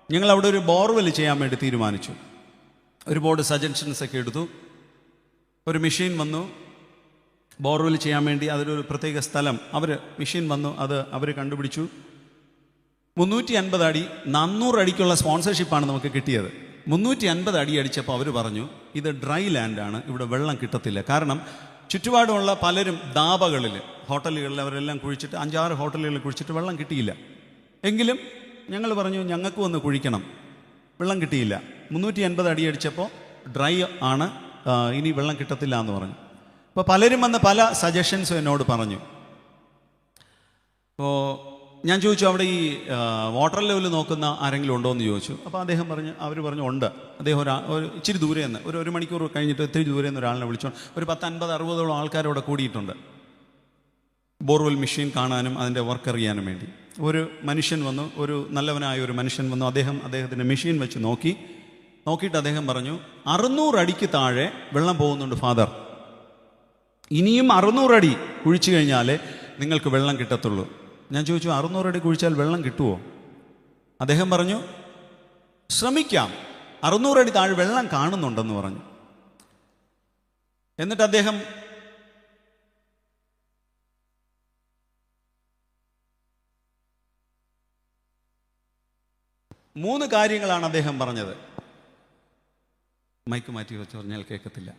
ഞങ്ങൾ അവിടെ ഒരു ബോർവെൽ ചെയ്യാൻ വേണ്ടി തീരുമാനിച്ചു. ഒരുപാട് സജഷൻസ് ഒക്കെ എടുത്തു. ഒരു മെഷീൻ വന്നു ബോർവെൽ ചെയ്യാൻ വേണ്ടി, അതിലൊരു പ്രത്യേക സ്ഥലം മെഷീൻ വന്നു, അത് അവർ കണ്ടുപിടിച്ചു. 350 അടി, 400 അടിക്കുള്ള സ്പോൺസർഷിപ്പാണ് നമുക്ക് കിട്ടിയത്. 350 അടി അടിച്ചപ്പോൾ അവർ പറഞ്ഞു, ഇത് ഡ്രൈ ലാൻഡാണ്, ഇവിടെ വെള്ളം കിട്ടത്തില്ല. കാരണം ചുറ്റുപാടുമുള്ള പലരും ദാബകളിൽ, ഹോട്ടലുകളിൽ അവരെല്ലാം കുഴിച്ചിട്ട്, 5-6 ഹോട്ടലുകളിൽ കുഴിച്ചിട്ട് വെള്ളം കിട്ടിയില്ല. എങ്കിലും ഞങ്ങൾ പറഞ്ഞു, ഞങ്ങൾക്ക് വന്ന് കുഴിക്കണം, വെള്ളം കിട്ടിയില്ല. 350 അടി അടിച്ചപ്പോൾ ഡ്രൈ ആണ്, ഇനി വെള്ളം കിട്ടത്തില്ല എന്ന് പറഞ്ഞു. അപ്പോൾ പലരും വന്ന് പല സജഷൻസും എന്നോട് പറഞ്ഞു. അപ്പോൾ ഞാൻ ചോദിച്ചു, അവിടെ ഈ വാട്ടർ ലെവൽ നോക്കുന്ന ആരെങ്കിലും ഉണ്ടോ എന്ന് ചോദിച്ചു. അപ്പോൾ അവർ പറഞ്ഞു ഉണ്ട്. അദ്ദേഹം ഒരു ഇച്ചിരി ദൂരെ നിന്ന്, ഒരു മണിക്കൂർ കഴിഞ്ഞിട്ട് ഇത്തിരി ദൂരെ നിന്ന് ഒരാളിനെ വിളിച്ചോണ്ട് ഒരു 50-60 ആൾക്കാരോടെ കൂടിയിട്ടുണ്ട് ബോർവെൽ മെഷീൻ കാണാനും അതിൻ്റെ വർക്ക് അറിയാനും വേണ്ടി. ഒരു മനുഷ്യൻ വന്നു, ഒരു നല്ലവനായ ഒരു മനുഷ്യൻ വന്നു. അദ്ദേഹത്തിൻ്റെ മെഷീൻ വെച്ച് നോക്കിയിട്ട് അദ്ദേഹം പറഞ്ഞു, 600 അടിക്ക് താഴെ വെള്ളം പോകുന്നുണ്ട് ഫാദർ, ഇനിയും 600 അടി കുഴിച്ചു കഴിഞ്ഞാലേ നിങ്ങൾക്ക് വെള്ളം കിട്ടത്തുള്ളൂ. ഞാൻ ചോദിച്ചു, 600 അടി കുഴിച്ചാൽ വെള്ളം കിട്ടുമോ? അദ്ദേഹം പറഞ്ഞു, ശ്രമിക്കാം, 600 അടി താഴെ വെള്ളം കാണുന്നുണ്ടെന്ന് പറഞ്ഞു. എന്നിട്ട് അദ്ദേഹം മൂന്ന് കാര്യങ്ങളാണ് അദ്ദേഹം പറഞ്ഞത്. മൈക്ക് മാറ്റി വെച്ച് പറഞ്ഞാൽ കേൾക്കത്തില്ല.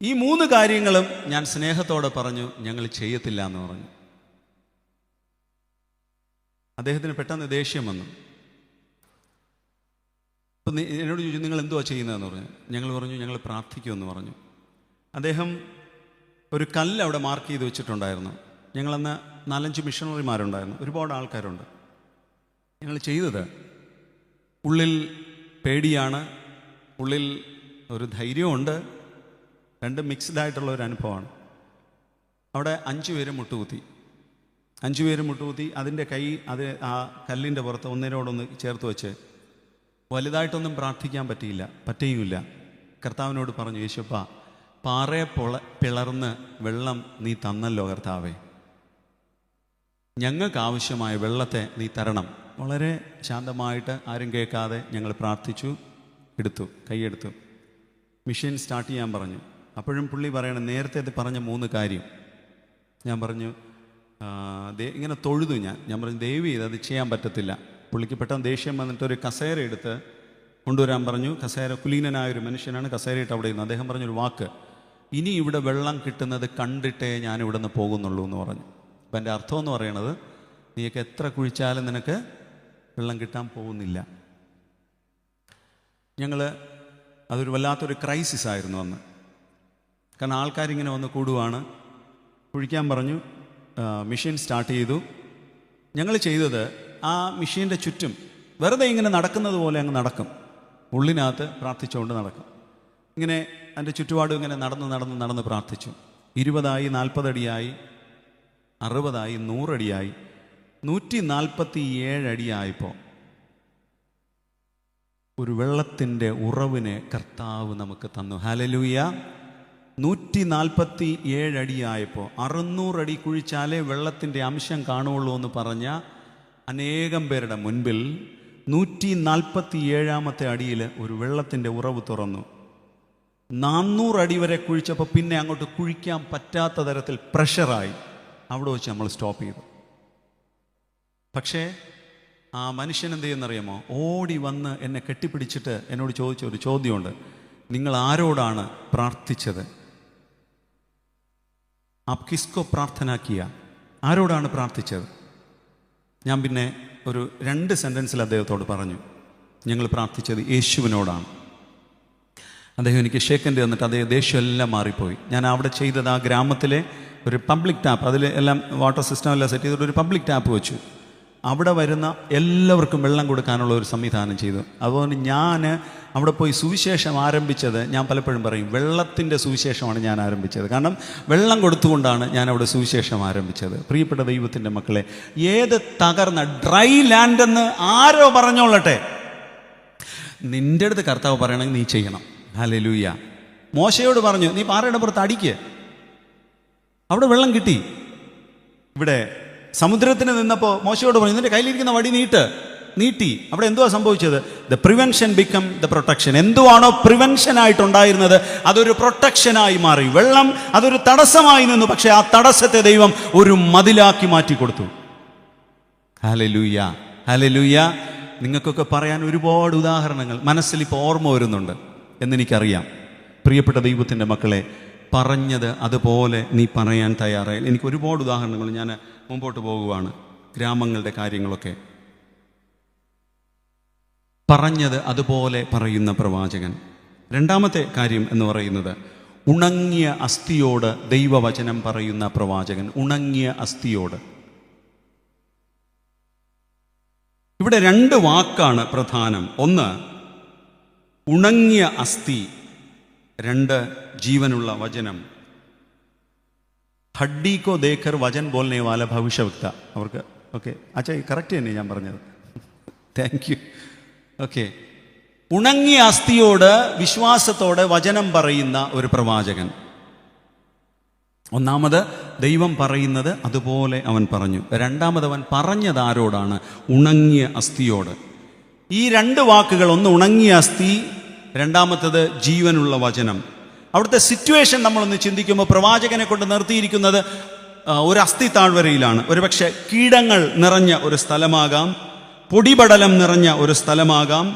ഈ 3 കാര്യങ്ങളും ഞാൻ സ്നേഹത്തോടെ പറഞ്ഞു, ഞങ്ങൾ ചെയ്യത്തില്ല എന്ന് പറഞ്ഞു. അദ്ദേഹത്തിന് പെട്ടെന്ന് ദേഷ്യം വന്നു. അപ്പം എന്നോട് ചോദിച്ചു, നിങ്ങൾ എന്തുവാ ചെയ്യുന്നതെന്ന് പറഞ്ഞു. ഞങ്ങൾ പറഞ്ഞു, ഞങ്ങൾ പ്രാർത്ഥിക്കുമെന്ന് പറഞ്ഞു. അദ്ദേഹം ഒരു കല്ല് അവിടെ മാർക്ക് ചെയ്ത് വെച്ചിട്ടുണ്ടായിരുന്നു. ഞങ്ങളന്ന് 4-5 മിഷണറിമാരുണ്ടായിരുന്നു, ഒരുപാട് ആൾക്കാരുണ്ട്. ഞങ്ങൾ ചെയ്തത്, ഉള്ളിൽ പേടിയാണ്, ഉള്ളിൽ ഒരു ധൈര്യമുണ്ട്, രണ്ടും മിക്സ്ഡ് ആയിട്ടുള്ള ഒരു അനുഭവമാണ്. അവിടെ 5 പേര് മുട്ടുകുത്തി. 5 പേര് മുട്ടുകുത്തി. അതിൻ്റെ കൈ ആ കല്ലിൻ്റെ പുറത്ത് ഒന്നിനോടൊന്ന് ചേർത്ത് വെച്ച് വലുതായിട്ടൊന്നും പ്രാർത്ഥിക്കാൻ പറ്റുകയുമില്ല. കർത്താവിനോട് പറഞ്ഞു, യേശുപ്പാ, പാറയെ പിളർന്ന് വെള്ളം നീ തന്നല്ലോ കർത്താവേ, ഞങ്ങൾക്ക് ആവശ്യമായ വെള്ളത്തെ നീ തരണം. വളരെ ശാന്തമായിട്ട്, ആരും കേൾക്കാതെ ഞങ്ങൾ പ്രാർത്ഥിച്ചു. കൈയെടുത്തു. മെഷീൻ സ്റ്റാർട്ട് ചെയ്യാൻ പറഞ്ഞു. അപ്പോഴും പുള്ളി പറയണം, നേരത്തെ അത് പറഞ്ഞ 3 കാര്യം. ഞാൻ പറഞ്ഞു ഇങ്ങനെ തൊഴുതു. ഞാൻ പറഞ്ഞു ദയവ് ചെയ്ത് അത് ചെയ്യാൻ പറ്റത്തില്ല. പുള്ളിക്ക് പെട്ടെന്ന് ദേഷ്യം വന്നിട്ട് ഒരു കസേര എടുത്ത് കൊണ്ടുവരാൻ പറഞ്ഞു. കസേര, കുലീനനായൊരു മനുഷ്യനാണ്, കസേരയിട്ട് അവിടെ ഇരുന്നു. അദ്ദേഹം പറഞ്ഞൊരു വാക്ക്, ഇനി ഇവിടെ വെള്ളം കിട്ടുന്നത് കണ്ടിട്ടേ ഞാൻ ഇവിടെ നിന്ന് പോകുന്നുള്ളൂ എന്ന് പറഞ്ഞു. അപ്പം എൻ്റെ അർത്ഥം എന്ന് പറയണത്, നീയൊക്കെ എത്ര കുഴിച്ചാലും നിനക്ക് വെള്ളം കിട്ടാൻ പോകുന്നില്ല. അതൊരു വല്ലാത്തൊരു ക്രൈസിസ് ആയിരുന്നു അന്ന്. കാരണം ആൾക്കാരിങ്ങനെ വന്ന് കൂടുവാണ്. കുഴിക്കാൻ പറഞ്ഞു. മെഷീൻ സ്റ്റാർട്ട് ചെയ്തു. ഞങ്ങൾ ചെയ്തത് ആ മെഷീൻ്റെ ചുറ്റും വെറുതെ ഇങ്ങനെ നടക്കുന്നത് പോലെ അങ്ങ് നടക്കും. ഉള്ളിനകത്ത് പ്രാർത്ഥിച്ചുകൊണ്ട് നടക്കും. ഇങ്ങനെ അതിൻ്റെ ചുറ്റുപാടും ഇങ്ങനെ നടന്ന് പ്രാർത്ഥിച്ചു. 20 40 അടിയായി, 60 100 അടിയായി, 147 അടിയായപ്പോൾ ഒരു വെള്ളത്തിൻ്റെ ഉറവിനെ കർത്താവ് നമുക്ക് തന്നു. ഹല്ലേലൂയ. 147 അടിയായപ്പോൾ 600 അടി കുഴിച്ചാലേ വെള്ളത്തിൻ്റെ അംശം കാണുള്ളൂ എന്ന് പറഞ്ഞ അനേകം പേരുടെ മുൻപിൽ 147ാമത്തെ അടിയിൽ ഒരു വെള്ളത്തിൻ്റെ ഉറവ് തുറന്നു. 400 അടി വരെ കുഴിച്ചപ്പോൾ പിന്നെ അങ്ങോട്ട് കുഴിക്കാൻ പറ്റാത്ത തരത്തിൽ പ്രഷറായി. അവിടെ വെച്ച് നമ്മൾ സ്റ്റോപ്പ് ചെയ്തു. പക്ഷേ ആ മനുഷ്യൻ എന്ത് ചെയ്യുന്നറിയാമോ? ഓടി വന്ന് എന്നെ കെട്ടിപ്പിടിച്ചിട്ട് എന്നോട് ചോദിച്ച ഒരു ചോദ്യമുണ്ട്, നിങ്ങൾ ആരോടാണ് പ്രാർത്ഥിച്ചത്? ആപ് കിസ്കോ പ്രാർത്ഥന കിയ? ആരോടാണ് പ്രാർത്ഥിച്ചത്? ഞാൻ പിന്നെ ഒരു 2 സെൻറ്റൻസിൽ അദ്ദേഹത്തോട് പറഞ്ഞു, ഞങ്ങൾ പ്രാർത്ഥിച്ചത് യേശുവിനോടാണ്. അദ്ദേഹം എനിക്ക് ഷേക്കൻഡ് തന്നിട്ട് അദ്ദേഹം ദേഷ്യമെല്ലാം മാറിപ്പോയി. ഞാൻ അവിടെ ചെയ്തത് ആ ഗ്രാമത്തിലെ ഒരു പബ്ലിക് ടാപ്പ്, അതിൽ എല്ലാം വാട്ടർ സിസ്റ്റം എല്ലാം സെറ്റ് ചെയ്തിട്ട് ഒരു പബ്ലിക് ടാപ്പ് വെച്ചു. അവിടെ വരുന്ന എല്ലാവർക്കും വെള്ളം കൊടുക്കാനുള്ള ഒരു സംവിധാനം ചെയ്തു. അതുകൊണ്ട് ഞാൻ അവിടെ പോയി സുവിശേഷം ആരംഭിച്ചത്, ഞാൻ പലപ്പോഴും പറയും, വെള്ളത്തിൻ്റെ സുവിശേഷമാണ് ഞാൻ ആരംഭിച്ചത്. കാരണം വെള്ളം കൊടുത്തുകൊണ്ടാണ് ഞാൻ അവിടെ സുവിശേഷം ആരംഭിച്ചത്. പ്രിയപ്പെട്ട ദൈവത്തിൻ്റെ മക്കളെ, ഏത് തകർന്ന ഡ്രൈ ലാൻഡെന്ന് ആരോ പറഞ്ഞോളട്ടെ, നിൻ്റെ അടുത്ത് കർത്താവ് പറയണമെങ്കിൽ നീ ചെയ്യണം. ഹല്ലേലൂയ. മോശയോട് പറഞ്ഞു, നീ പാറയുടെ പുറത്ത് അടിക്ക്. അവിടെ വെള്ളം കിട്ടി. ഇവിടെ സമുദ്രത്തിന് നിന്നപ്പോൾ മോശയോട് പറഞ്ഞു, നിന്റെ കയ്യിലിരിക്കുന്ന വടി നീട്ടി. അവിടെ എന്തുവാ സംഭവിച്ചത്? The prevention become the protection. എന്തുവാണോ പ്രിവെൻഷൻ ആയിട്ടുണ്ടായിരുന്നത് അതൊരു പ്രൊട്ടക്ഷനായി മാറി. വെള്ളം അതൊരു തടസ്സമായി നിന്നു, പക്ഷെ ആ തടസ്സത്തെ ദൈവം ഒരു മതിലാക്കി മാറ്റി കൊടുത്തു. Hallelujah, hallelujah. നിങ്ങൾക്കൊക്കെ പറയാൻ ഒരുപാട് ഉദാഹരണങ്ങൾ മനസ്സിൽ ഇപ്പോൾ ഓർമ്മ വരുന്നുണ്ട് എന്നെനിക്കറിയാം. പ്രിയപ്പെട്ട ദൈവത്തിൻ്റെ മക്കളെ, പറഞ്ഞത് അതുപോലെ നീ പറയാൻ തയ്യാറായി. എനിക്ക് ഒരുപാട് ഉദാഹരണങ്ങൾ, ഞാൻ മുമ്പോട്ട് പോകുവാണ്. ഗ്രാമങ്ങളുടെ കാര്യങ്ങളൊക്കെ പറഞ്ഞത് അതുപോലെ പറയുന്ന പ്രവാചകൻ. 2ാമത്തെ കാര്യം എന്ന് പറയുന്നത് ഉണങ്ങിയ അസ്ഥിയോട് ദൈവവചനം പറയുന്ന പ്രവാചകൻ. ഉണങ്ങിയ അസ്ഥിയോട്. ഇവിടെ 2 വാക്കാണ് പ്രധാനം. 1 ഉണങ്ങിയ അസ്ഥി, 2 ജീവനുള്ള വചനം. ഹഡ്ഡി കോ ദേഖർ വചൻ ബോൽനെ വാല ഭവിഷ്യവക്ത. അവർക്ക് ഓക്കെ അച്ഛാ, കറക്റ്റ് തന്നെ ഞാൻ പറഞ്ഞത്. Thank you. ഓക്കെ. ഉണങ്ങിയ അസ്ഥിയോട് വിശ്വാസത്തോടെ വചനം പറയുന്ന ഒരു പ്രവാചകൻ. 1 ദൈവം പറയുന്നത് അതുപോലെ അവൻ പറഞ്ഞു. 2 അവൻ പറഞ്ഞത് ആരോടാണ്? ഉണങ്ങിയ അസ്ഥിയോട്. ഈ 2 വാക്കുകൾ, 1 ഉണങ്ങിയ അസ്ഥി, 2 ജീവനുള്ള വചനം. അവിടുത്തെ സിറ്റുവേഷൻ നമ്മളൊന്ന് ചിന്തിക്കുമ്പോൾ പ്രവാചകനെ കൊണ്ട് നിർത്തിയിരിക്കുന്നത് ഒരു അസ്ഥി താഴ്വരയിലാണ്. ഒരുപക്ഷെ കീടങ്ങൾ നിറഞ്ഞ ഒരു സ്ഥലമാകാം, പൊടിപടലം നിറഞ്ഞ ഒരു സ്ഥലമാകാം,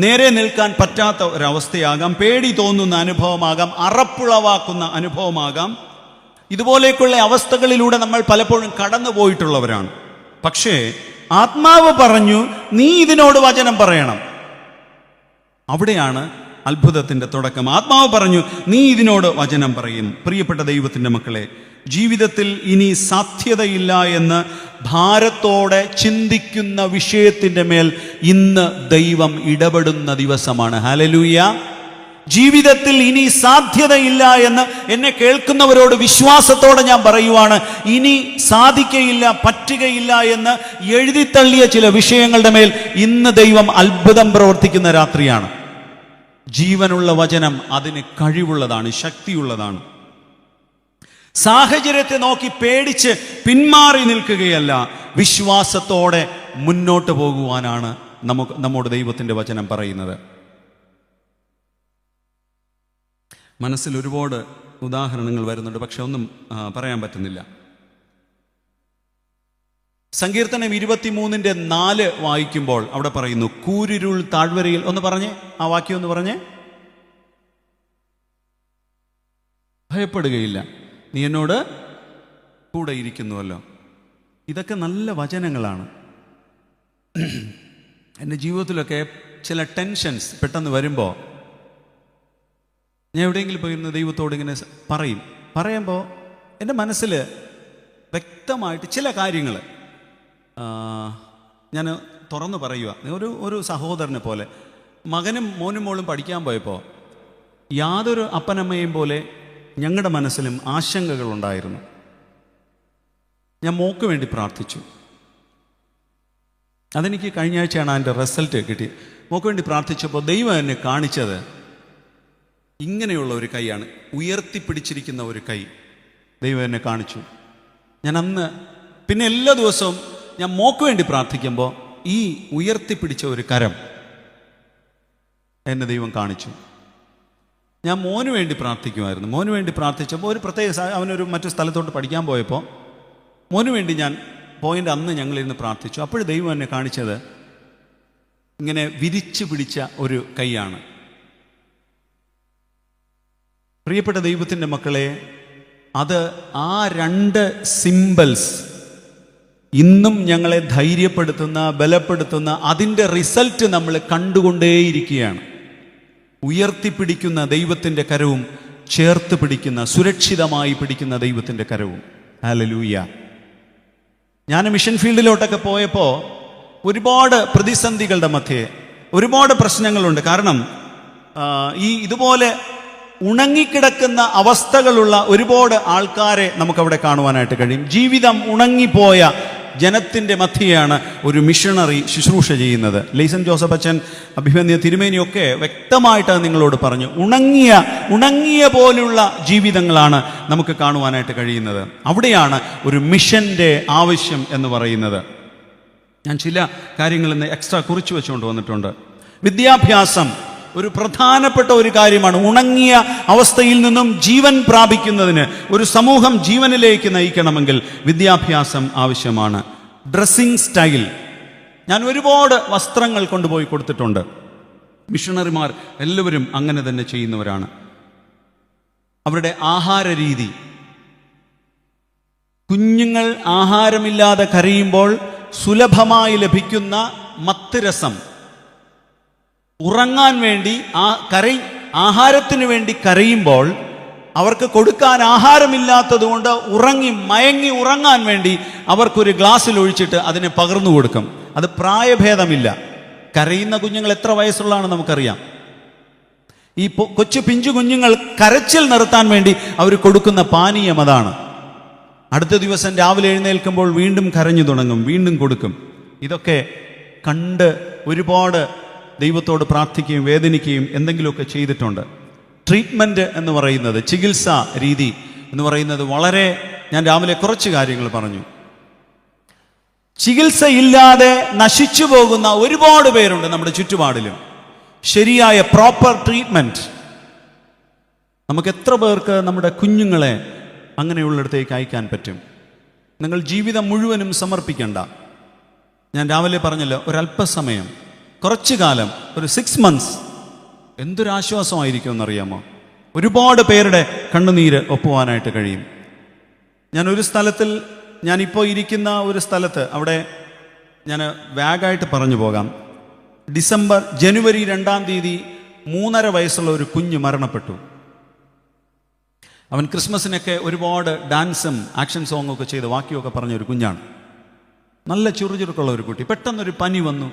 നേരെ നിൽക്കാൻ പറ്റാത്ത ഒരവസ്ഥയാകാം, പേടി തോന്നുന്ന അനുഭവമാകാം, അറപ്പുളവാക്കുന്ന അനുഭവമാകാം. ഇതുപോലേക്കുള്ള അവസ്ഥകളിലൂടെ നമ്മൾ പലപ്പോഴും കടന്നു പോയിട്ടുള്ളവരാണ്. പക്ഷേ ആത്മാവ് പറഞ്ഞു, നീ ഇതിനോട് വചനം പറയണം. അവിടെയാണ് അത്ഭുതത്തിൻ്റെ തുടക്കം. ആത്മാവ് പറഞ്ഞു, നീ ഇതിനോട് വചനം പറയും. പ്രിയപ്പെട്ട ദൈവത്തിൻ്റെ മക്കളെ, ജീവിതത്തിൽ ഇനി സാധ്യതയില്ല എന്ന് ഭാരത്തോടെ ചിന്തിക്കുന്ന വിഷയത്തിൻ്റെ മേൽ ഇന്ന് ദൈവം ഇടപെടുന്ന ദിവസമാണ്. ഹല്ലേലൂയ. ജീവിതത്തിൽ ഇനി സാധ്യതയില്ല എന്ന് എന്നെ കേൾക്കുന്നവരോട് വിശ്വാസത്തോടെ ഞാൻ പറയുവാണ്. ഇനി സാധിക്കയില്ല, പറ്റുകയില്ല എന്ന് എഴുതിത്തള്ളിയ ചില വിഷയങ്ങളുടെ മേൽ ഇന്ന് ദൈവം അത്ഭുതം പ്രവർത്തിക്കുന്ന രാത്രിയാണ്. ജീവനുള്ള വചനം അതിന് കഴിവുള്ളതാണ്, ശക്തിയുള്ളതാണ്. സാഹചര്യത്തെ നോക്കി പേടിച്ച് പിന്മാറി നിൽക്കുകയല്ല, വിശ്വാസത്തോടെ മുന്നോട്ട് പോകുവാനാണ് നമ്മോട് ദൈവത്തിൻ്റെ വചനം പറയുന്നത്. മനസ്സിൽ ഒരുപാട് ഉദാഹരണങ്ങൾ വരുന്നുണ്ട്, പക്ഷെ ഒന്നും പറയാൻ പറ്റുന്നില്ല. സങ്കീർത്തനം 23:4 വായിക്കുമ്പോൾ അവിടെ പറയുന്നു, കൂരിരുൾ താഴ്വരയിൽ. ഒന്ന് പറഞ്ഞേ, ആ വാക്യം ഒന്ന് പറഞ്ഞേ. ഭയപ്പെടുകയില്ല, നീ എന്നോട് കൂടെ ഇരിക്കുന്നുവല്ലോ. ഇതൊക്കെ നല്ല വചനങ്ങളാണ്. എൻ്റെ ജീവിതത്തിലൊക്കെ ചില ടെൻഷൻസ് പെട്ടെന്ന് വരുമ്പോൾ ഞാൻ എവിടെയെങ്കിലും പോയിരുന്ന ദൈവത്തോട് ഇങ്ങനെ പറയുമ്പോൾ എൻ്റെ മനസ്സിൽ വ്യക്തമായിട്ട് ചില കാര്യങ്ങൾ ഞാൻ തുറന്നു പറയുക. ഒരു സഹോദരനെ പോലെ മകനും മോനും പഠിക്കാൻ പോയപ്പോൾ യാതൊരു അപ്പനമ്മയും പോലെ ഞങ്ങളുടെ മനസ്സിലും ആശങ്കകളുണ്ടായിരുന്നു. ഞാൻ മോക്ക് വേണ്ടി പ്രാർത്ഥിച്ചു. അതെനിക്ക് കഴിഞ്ഞ ആഴ്ചയാണ് അതിൻ്റെ റിസൾട്ട് കിട്ടി. മോക്ക് വേണ്ടി പ്രാർത്ഥിച്ചപ്പോൾ ദൈവം എന്നെ കാണിച്ചത് ഇങ്ങനെയുള്ള ഒരു കൈയാണ്, ഉയർത്തിപ്പിടിച്ചിരിക്കുന്ന ഒരു കൈ ദൈവം എന്നെ കാണിച്ചു. ഞാൻ അന്ന് പിന്നെ എല്ലാ ദിവസവും ഞാൻ മോക്ക് വേണ്ടി പ്രാർത്ഥിക്കുമ്പോൾ ഈ ഉയർത്തിപ്പിടിച്ച ഒരു കരം എന്നെ ദൈവം കാണിച്ചു. ഞാൻ മോന് വേണ്ടി പ്രാർത്ഥിക്കുമായിരുന്നു. മോന് വേണ്ടി പ്രാർത്ഥിച്ചപ്പോൾ ഒരു പ്രത്യേക അവനൊരു മറ്റു സ്ഥലത്തോട്ട് പഠിക്കാൻ പോയപ്പോൾ മോന് വേണ്ടി ഞാൻ പോയിൻ്റ് അന്ന് ഞങ്ങളിരുന്ന് പ്രാർത്ഥിച്ചു. അപ്പോഴും ദൈവം എന്നെ കാണിച്ചത് ഇങ്ങനെ വിരിച്ചു പിടിച്ച ഒരു കൈയാണ്. പ്രിയപ്പെട്ട ദൈവത്തിൻ്റെ മക്കളെ, അത് ആ 2 സിംബൽസ് ഇന്നും ഞങ്ങളെ ധൈര്യപ്പെടുത്തുന്ന, ബലപ്പെടുത്തുന്ന, അതിൻ്റെ റിസൾട്ട് നമ്മൾ കണ്ടുകൊണ്ടേയിരിക്കുകയാണ്. ഉയർത്തിപ്പിടിക്കുന്ന ദൈവത്തിൻ്റെ കരവും ചേർത്ത് പിടിക്കുന്ന, സുരക്ഷിതമായി പിടിക്കുന്ന ദൈവത്തിൻ്റെ കരവും. ഹല്ലേലൂയ. ഞാൻ മിഷൻ ഫീൽഡിലോട്ടൊക്കെ പോയപ്പോൾ ഒരുപാട് പ്രതിസന്ധികളുടെ മധ്യേ ഒരുപാട് പ്രശ്നങ്ങളുണ്ട്. കാരണം ഇതുപോലെ ഉണങ്ങിക്കിടക്കുന്ന അവസ്ഥകളുള്ള ഒരുപാട് ആൾക്കാരെ നമുക്കവിടെ കാണുവാനായിട്ട് കഴിയും. ജീവിതം ഉണങ്ങിപ്പോയ ജനത്തിൻ്റെ മധ്യയാണ് ഒരു മിഷണറി ശുശ്രൂഷ ചെയ്യുന്നത്. ലെയ്സൺ ജോസഫ് അച്ഛൻ, അഭിമന്യ തിരുമേനിയൊക്കെ വ്യക്തമായിട്ട് നിങ്ങളോട് പറഞ്ഞു, ഉണങ്ങിയ പോലുള്ള ജീവിതങ്ങളാണ് നമുക്ക് കാണുവാനായിട്ട് കഴിയുന്നത്. അവിടെയാണ് ഒരു മിഷൻ്റെ ആവശ്യം എന്ന് പറയുന്നത്. ഞാൻ ചില കാര്യങ്ങൾ ഇന്ന് എക്സ്ട്രാ കുറിച്ച് വെച്ചുകൊണ്ട് വന്നിട്ടുണ്ട്. വിദ്യാഭ്യാസം ഒരു പ്രധാനപ്പെട്ട ഒരു കാര്യമാണ്. ഉണങ്ങിയ അവസ്ഥയിൽ നിന്നും ജീവൻ പ്രാപിക്കുന്നതിന്, ഒരു സമൂഹം ജീവനിലേക്ക് നയിക്കണമെങ്കിൽ വിദ്യാഭ്യാസം ആവശ്യമാണ്. ഡ്രസ്സിങ് സ്റ്റൈൽ, ഞാൻ ഒരുപാട് വസ്ത്രങ്ങൾ കൊണ്ടുപോയി കൊടുത്തിട്ടുണ്ട്. മിഷണറിമാർ എല്ലാവരും അങ്ങനെ തന്നെ ചെയ്യുന്നവരാണ്. അവരുടെ ആഹാര രീതി, കുഞ്ഞുങ്ങൾ ആഹാരമില്ലാതെ കരയുമ്പോൾ സുലഭമായി ലഭിക്കുന്ന മത്ത് രസം, ഉറങ്ങാൻ വേണ്ടി ആഹാരത്തിന് വേണ്ടി കരയുമ്പോൾ അവർക്ക് കൊടുക്കാൻ ആഹാരമില്ലാത്തതുകൊണ്ട് മയങ്ങി ഉറങ്ങാൻ വേണ്ടി അവർക്കൊരു ഗ്ലാസ്സിൽ ഒഴിച്ചിട്ട് അതിനെ പകർന്നു കൊടുക്കും. അത് പ്രായഭേദമില്ല. കരയുന്ന കുഞ്ഞുങ്ങൾ എത്ര വയസ്സുള്ളതാണ് നമുക്കറിയാം. ഈ കൊച്ചു പിഞ്ചു കുഞ്ഞുങ്ങൾ കരച്ചിൽ നിർത്താൻ വേണ്ടി അവർ കൊടുക്കുന്ന പാനീയം അതാണ്. അടുത്ത ദിവസം രാവിലെ എഴുന്നേൽക്കുമ്പോൾ വീണ്ടും കരഞ്ഞു തുടങ്ങും, വീണ്ടും കൊടുക്കും. ഇതൊക്കെ കണ്ട് ഒരുപാട് ദൈവത്തോട് പ്രാർത്ഥിക്കുകയും വേദനിക്കുകയും എന്തെങ്കിലുമൊക്കെ ചെയ്തിട്ടുണ്ട്. ട്രീറ്റ്മെൻറ്റ് എന്ന് പറയുന്നത്, ചികിത്സാ രീതി എന്ന് പറയുന്നത് വളരെ, ഞാൻ രാവിലെ കുറച്ച് കാര്യങ്ങൾ പറഞ്ഞു. ചികിത്സയില്ലാതെ നശിച്ചു പോകുന്ന ഒരുപാട് പേരുണ്ട് നമ്മുടെ ചുറ്റുപാടിലും. ശരിയായ പ്രോപ്പർ ട്രീറ്റ്മെൻറ്റ്, നമുക്ക് എത്ര പേർക്ക് നമ്മുടെ കുഞ്ഞുങ്ങളെ അങ്ങനെയുള്ളിടത്തേക്ക് അയക്കാൻ പറ്റും? നിങ്ങൾ ജീവിതം മുഴുവനും സമർപ്പിക്കേണ്ട. ഞാൻ രാവിലെ പറഞ്ഞല്ലോ, ഒരല്പസമയം, കുറച്ചു കാലം, ഒരു 6 months എന്തൊരാശ്വാസമായിരിക്കും എന്നറിയാമോ? ഒരുപാട് പേരുടെ കണ്ണുനീര് ഒപ്പുവാനായിട്ട് കഴിയും. ഞാനിപ്പോൾ ഇരിക്കുന്ന ഒരു സ്ഥലത്ത്, അവിടെ ഞാൻ വാഗായിട്ട് പറഞ്ഞു പോകാം. ജനുവരി 2-ാം തീയതി 3.5 വയസ്സുള്ള ഒരു കുഞ്ഞ് മരണപ്പെട്ടു. അവൻ ക്രിസ്മസിനൊക്കെ ഒരുപാട് ഡാൻസും ആക്ഷൻ സോങ്ങും ഒക്കെ ചെയ്ത് വാക്യമൊക്കെ പറഞ്ഞൊരു കുഞ്ഞാണ്. നല്ല ചുറുചുറുക്കുള്ള ഒരു കുട്ടി. പെട്ടെന്നൊരു പനി വന്നു.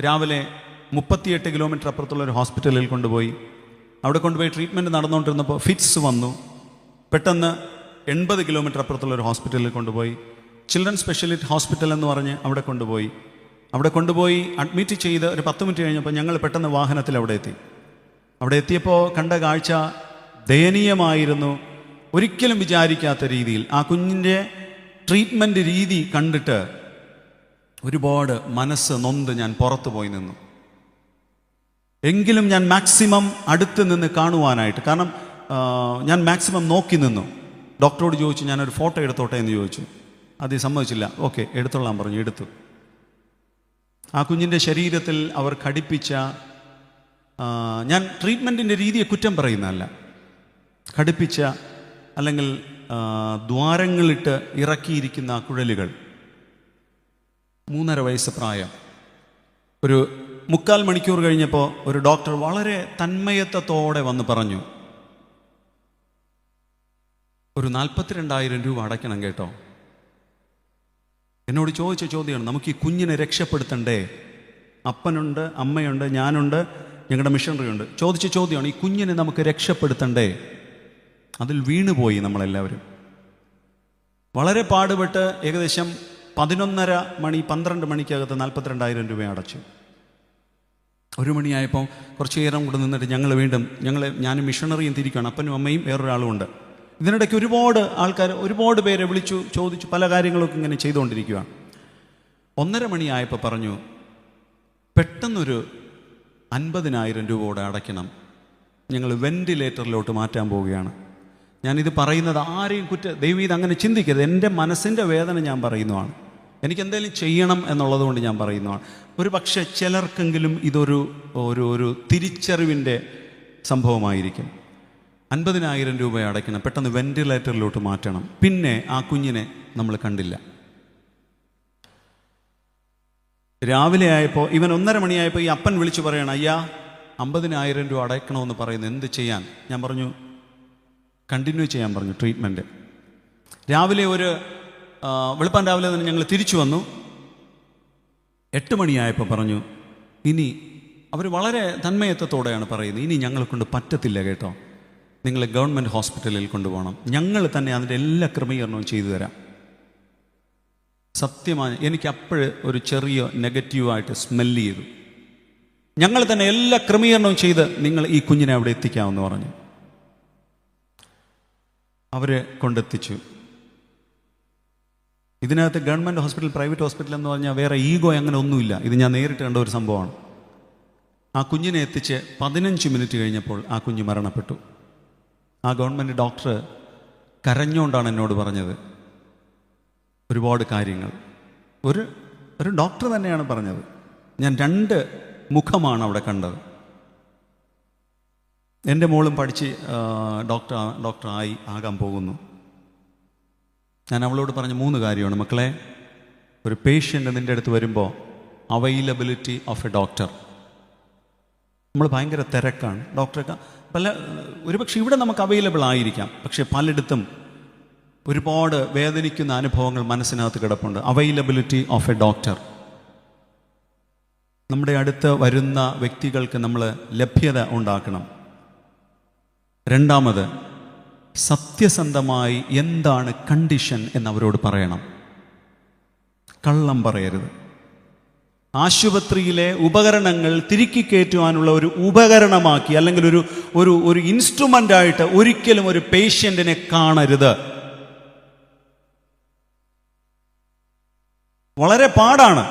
രാവിലെ 38 കിലോമീറ്റർ അപ്പുറത്തുള്ള ഒരു ഹോസ്പിറ്റലിൽ കൊണ്ടുപോയി. അവിടെ കൊണ്ടുപോയി ട്രീറ്റ്മെൻറ്റ് നടന്നുകൊണ്ടിരുന്നപ്പോൾ ഫിറ്റ്സ് വന്നു. പെട്ടെന്ന് 80 കിലോമീറ്റർ അപ്പുറത്തുള്ള ഒരു ഹോസ്പിറ്റലിൽ കൊണ്ടുപോയി. ചിൽഡ്രൻ സ്പെഷ്യാലിറ്റി ഹോസ്പിറ്റൽ എന്ന് പറഞ്ഞ് അവിടെ കൊണ്ടുപോയി അഡ്മിറ്റ് ചെയ്ത് ഒരു 10 മിനിറ്റ് കഴിഞ്ഞപ്പോൾ ഞങ്ങൾ പെട്ടെന്ന് വാഹനത്തിൽ അവിടെ എത്തിയപ്പോൾ കണ്ട കാഴ്ച ദയനീയമായിരുന്നു. ഒരിക്കലും വിചാരിക്കാത്ത രീതിയിൽ ആ കുഞ്ഞിൻ്റെ ട്രീറ്റ്മെൻറ്റ് രീതി കണ്ടിട്ട് ഒരുപാട് മനസ്സ് നൊന്ത് ഞാൻ പുറത്തു പോയി നിന്നു. എങ്കിലും ഞാൻ മാക്സിമം അടുത്ത് നിന്ന് കാണുവാനായിട്ട്, കാരണം ഞാൻ മാക്സിമം നോക്കി നിന്നു. ഡോക്ടറോട് ചോദിച്ചു, ഞാനൊരു ഫോട്ടോ എടുത്തോട്ടെ എന്ന് ചോദിച്ചു. അത് സമ്മതിച്ചില്ല. ഓക്കെ, എടുത്തോളാൻ പറഞ്ഞു. എടുത്തു. ആ കുഞ്ഞിൻ്റെ ശരീരത്തിൽ അവർ ഘടിപ്പിച്ച, ഞാൻ ട്രീറ്റ്മെൻറ്റിൻ്റെ രീതിയെ കുറ്റം പറയുന്നതല്ല, ഘടിപ്പിച്ച അല്ലെങ്കിൽ ദ്വാരങ്ങളിട്ട് ഇറക്കിയിരിക്കുന്ന ആ കുഴലുകൾ, 3.5 വയസ്സ് പ്രായം. ഒരു 3/4 മണിക്കൂർ കഴിഞ്ഞപ്പോൾ ഒരു ഡോക്ടർ വളരെ തന്മയത്വത്തോടെ വന്ന് പറഞ്ഞു, ഒരു 42,000 രൂപ അടയ്ക്കണം കേട്ടോ. എന്നോട് ചോദിച്ച ചോദ്യമാണ്, നമുക്ക് ഈ കുഞ്ഞിനെ രക്ഷപ്പെടുത്തണ്ടേ? അപ്പനുണ്ട്, അമ്മയുണ്ട്, ഞാനുണ്ട്, ഞങ്ങളുടെ മിഷണറി ഉണ്ട്. ചോദിച്ച ചോദ്യമാണ്, ഈ കുഞ്ഞിനെ നമുക്ക് രക്ഷപ്പെടുത്തണ്ടേ? അതിൽ വീണുപോയി നമ്മളെല്ലാവരും. വളരെ പാടുപെട്ട് ഏകദേശം 12 മണിക്കകത്ത് 42,000 രൂപ അടച്ചു. 1 മണിയായപ്പോൾ കുറച്ച് നേരം കൂടെ നിന്നിട്ട് ഞാനും മിഷണറിയും തിരിക്കുകയാണ്. അപ്പനും അമ്മയും വേറൊരാളും ഉണ്ട്. ഇതിനിടയ്ക്ക് ഒരുപാട് പേരെ വിളിച്ചു, ചോദിച്ചു, പല കാര്യങ്ങളൊക്കെ ഇങ്ങനെ ചെയ്തുകൊണ്ടിരിക്കുകയാണ്. 1:30 മണിയായപ്പോൾ പറഞ്ഞു, പെട്ടെന്നൊരു 50,000 രൂപ കൂടെ അടയ്ക്കണം, ഞങ്ങൾ വെന്റിലേറ്ററിലോട്ട് മാറ്റാൻ പോവുകയാണ്. ഞാനിത് പറയുന്നത് ആരെയും ദൈവം ഇത് അങ്ങനെ ചിന്തിക്കരുത്. എൻ്റെ മനസ്സിൻ്റെ വേദന ഞാൻ പറയുന്നതാണ്. എനിക്ക് എന്തെങ്കിലും ചെയ്യണം എന്നുള്ളത് കൊണ്ട് ഞാൻ പറയുന്നതാണ്. ഒരു പക്ഷേ ചിലർക്കെങ്കിലും ഇതൊരു തിരിച്ചറിവിൻ്റെ സംഭവമായിരിക്കും. 50,000 രൂപ അടയ്ക്കണം, പെട്ടെന്ന് വെന്റിലേറ്ററിലോട്ട് മാറ്റണം. പിന്നെ ആ കുഞ്ഞിനെ നമ്മൾ കണ്ടില്ല. രാവിലെ ആയപ്പോൾ, ഇവൻ 1:30 മണിയായപ്പോൾ ഈ അപ്പൻ വിളിച്ചു പറയണം, അയ്യാ 50,000 രൂപ അടയ്ക്കണമെന്ന് പറയുന്നു, എന്ത് ചെയ്യാൻ? ഞാൻ പറഞ്ഞു, കണ്ടിന്യൂ ചെയ്യാൻ പറഞ്ഞു ട്രീറ്റ്മെൻറ്റ്. രാവിലെ വെളുപ്പാൻ രാവിലെ തന്നെ ഞങ്ങൾ തിരിച്ചു വന്നു. 8 മണിയായപ്പോൾ പറഞ്ഞു, ഇനി അവർ വളരെ തന്മയത്വത്തോടെയാണ് പറയുന്നത്, ഇനി ഞങ്ങളെ കൊണ്ട് പറ്റത്തില്ല കേട്ടോ, നിങ്ങളെ ഗവൺമെൻറ് ഹോസ്പിറ്റലിൽ കൊണ്ടുപോകണം, ഞങ്ങൾ തന്നെ അതിൻ്റെ എല്ലാ ക്രമീകരണവും ചെയ്തു തരാം. സത്യമായി എനിക്ക് അപ്പോഴ് ഒരു ചെറിയ നെഗറ്റീവായിട്ട് സ്മെല്ല് ചെയ്തു. ഞങ്ങൾ തന്നെ എല്ലാ ക്രമീകരണവും ചെയ്ത് നിങ്ങൾ ഈ കുഞ്ഞിനെ അവിടെ എത്തിക്കാമെന്ന് പറഞ്ഞു. അവരെ കൊണ്ടെത്തിച്ചു. ഇതിനകത്ത് ഗവൺമെൻറ് ഹോസ്പിറ്റൽ, പ്രൈവറ്റ് ഹോസ്പിറ്റൽ എന്ന് പറഞ്ഞാൽ വേറെ ഈഗോ അങ്ങനെ ഒന്നുമില്ല. ഇത് ഞാൻ നേരിട്ട് കണ്ട ഒരു സംഭവമാണ്. ആ കുഞ്ഞിനെ എത്തിച്ച് 15 മിനിറ്റ് കഴിഞ്ഞപ്പോൾ ആ കുഞ്ഞ് മരണപ്പെട്ടു. ആ ഗവൺമെൻറ് ഡോക്ടർ കരഞ്ഞുകൊണ്ടാണ് എന്നോട് പറഞ്ഞത് ഒരുപാട് കാര്യങ്ങൾ. ഒരു ഡോക്ടർ തന്നെയാണ് പറഞ്ഞത്. ഞാൻ 2 മുഖമാണ് അവിടെ കണ്ടത്. എൻ്റെ മോളും പഠിച്ച് ആകാൻ പോകുന്നു. ഞാൻ അവളോട് പറഞ്ഞ 3 കാര്യമാണ്. മക്കളെ, ഒരു പേഷ്യൻ്റ് നിൻ്റെ അടുത്ത് വരുമ്പോൾ അവൈലബിലിറ്റി ഓഫ് എ ഡോക്ടർ. നമ്മൾ ഭയങ്കര തിരക്കാണ്. ഡോക്ടറെ ഒരുപക്ഷെ ഇവിടെ നമുക്ക് അവൈലബിൾ ആയിരിക്കാം, പക്ഷെ പലയിടത്തും ഒരുപാട് വേദനിക്കുന്ന അനുഭവങ്ങൾ മനസ്സിനകത്ത് കിടപ്പുണ്ട്. Availability of A doctor. നമ്മുടെ അടുത്ത് വരുന്ന വ്യക്തികൾക്ക് നമ്മൾ ലഭ്യത ഉണ്ടാക്കണം. 2, സത്യസന്ധമായി എന്താണ് കണ്ടീഷൻ എന്നവരോട് പറയണം. കള്ളം പറയരുത്. ആശുപത്രിയിലെ ഉപകരണങ്ങൾ തിരുക്കി കയറ്റുവാനുള്ള ഒരു ഉപകരണമാക്കി, അല്ലെങ്കിൽ ഒരു ഇൻസ്ട്രുമെൻ്റായിട്ട് ഒരിക്കലും ഒരു പേഷ്യൻറ്റിനെ കാണരുത്. വളരെ പാടാണ്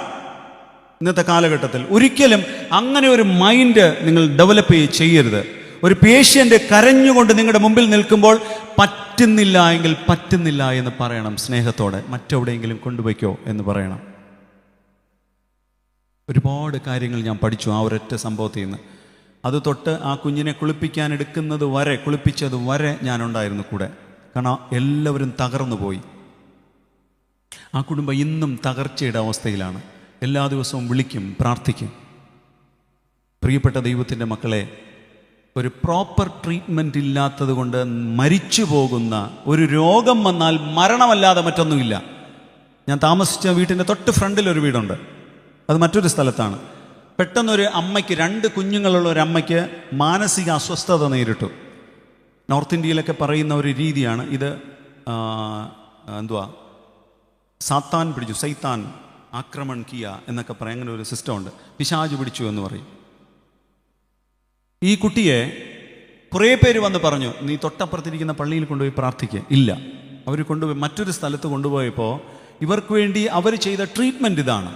ഇന്നത്തെ കാലഘട്ടത്തിൽ. ഒരിക്കലും അങ്ങനെ ഒരു മൈൻഡ് നിങ്ങൾ ഡെവലപ്പ് ചെയ്യരുത്. ഒരു പേഷ്യൻ്റ് കരഞ്ഞുകൊണ്ട് നിങ്ങളുടെ മുമ്പിൽ നിൽക്കുമ്പോൾ പറ്റുന്നില്ല എങ്കിൽ പറ്റുന്നില്ല എന്ന് പറയണം സ്നേഹത്തോടെ. മറ്റെവിടെയെങ്കിലും കൊണ്ടുപോയിക്കോ എന്ന് പറയണം. ഒരുപാട് കാര്യങ്ങൾ ഞാൻ പഠിച്ചു ആ ഒരൊറ്റ സംഭവത്തിൽ നിന്ന്. അത് തൊട്ട് ആ കുഞ്ഞിനെ കുളിപ്പിച്ചത് വരെ ഞാനുണ്ടായിരുന്നു കൂടെ. കാരണം എല്ലാവരും തകർന്നു പോയി. ആ കുടുംബം ഇന്നും തകർച്ചയുടെ അവസ്ഥയിലാണ്. എല്ലാ ദിവസവും വിളിക്കും, പ്രാർത്ഥിക്കും. പ്രിയപ്പെട്ട ദൈവത്തിൻ്റെ മക്കളെ, ഒരു പ്രോപ്പർ ട്രീറ്റ്മെൻറ്റ് ഇല്ലാത്തത് കൊണ്ട് മരിച്ചു പോകുന്ന, ഒരു രോഗം വന്നാൽ മരണമല്ലാതെ മറ്റൊന്നുമില്ല. ഞാൻ താമസിച്ച വീട്ടിൻ്റെ തൊട്ട് ഫ്രണ്ടിൽ ഒരു വീടുണ്ട്. അത് മറ്റൊരു സ്ഥലത്താണ്. പെട്ടെന്നൊരു അമ്മയ്ക്ക്, 2 കുഞ്ഞുങ്ങളുള്ള ഒരു അമ്മയ്ക്ക് മാനസിക അസ്വസ്ഥത നേരിട്ടു. നോർത്ത് ഇന്ത്യയിലൊക്കെ പറയുന്ന ഒരു രീതിയാണ് ഇത്. സാത്താൻ പിടിച്ചു, സൈത്താൻ ആക്രമൺ കിയ എന്നൊക്കെ പറയും. അങ്ങനെ ഒരു സിസ്റ്റം ഉണ്ട്. പിശാച് പിടിച്ചു എന്ന് പറയും. ഈ കുട്ടിയെ കുറേ പേര് വന്ന് പറഞ്ഞു, നീ തൊട്ടപ്പുറത്തിരിക്കുന്ന പള്ളിയിൽ കൊണ്ടുപോയി പ്രാർത്ഥിക്കുക. ഇല്ല, അവർ കൊണ്ടുപോയി മറ്റൊരു സ്ഥലത്ത് കൊണ്ടുപോയപ്പോൾ ഇവർക്ക് വേണ്ടി അവർ ചെയ്ത ട്രീറ്റ്മെൻറ്റ് ഇതാണ്.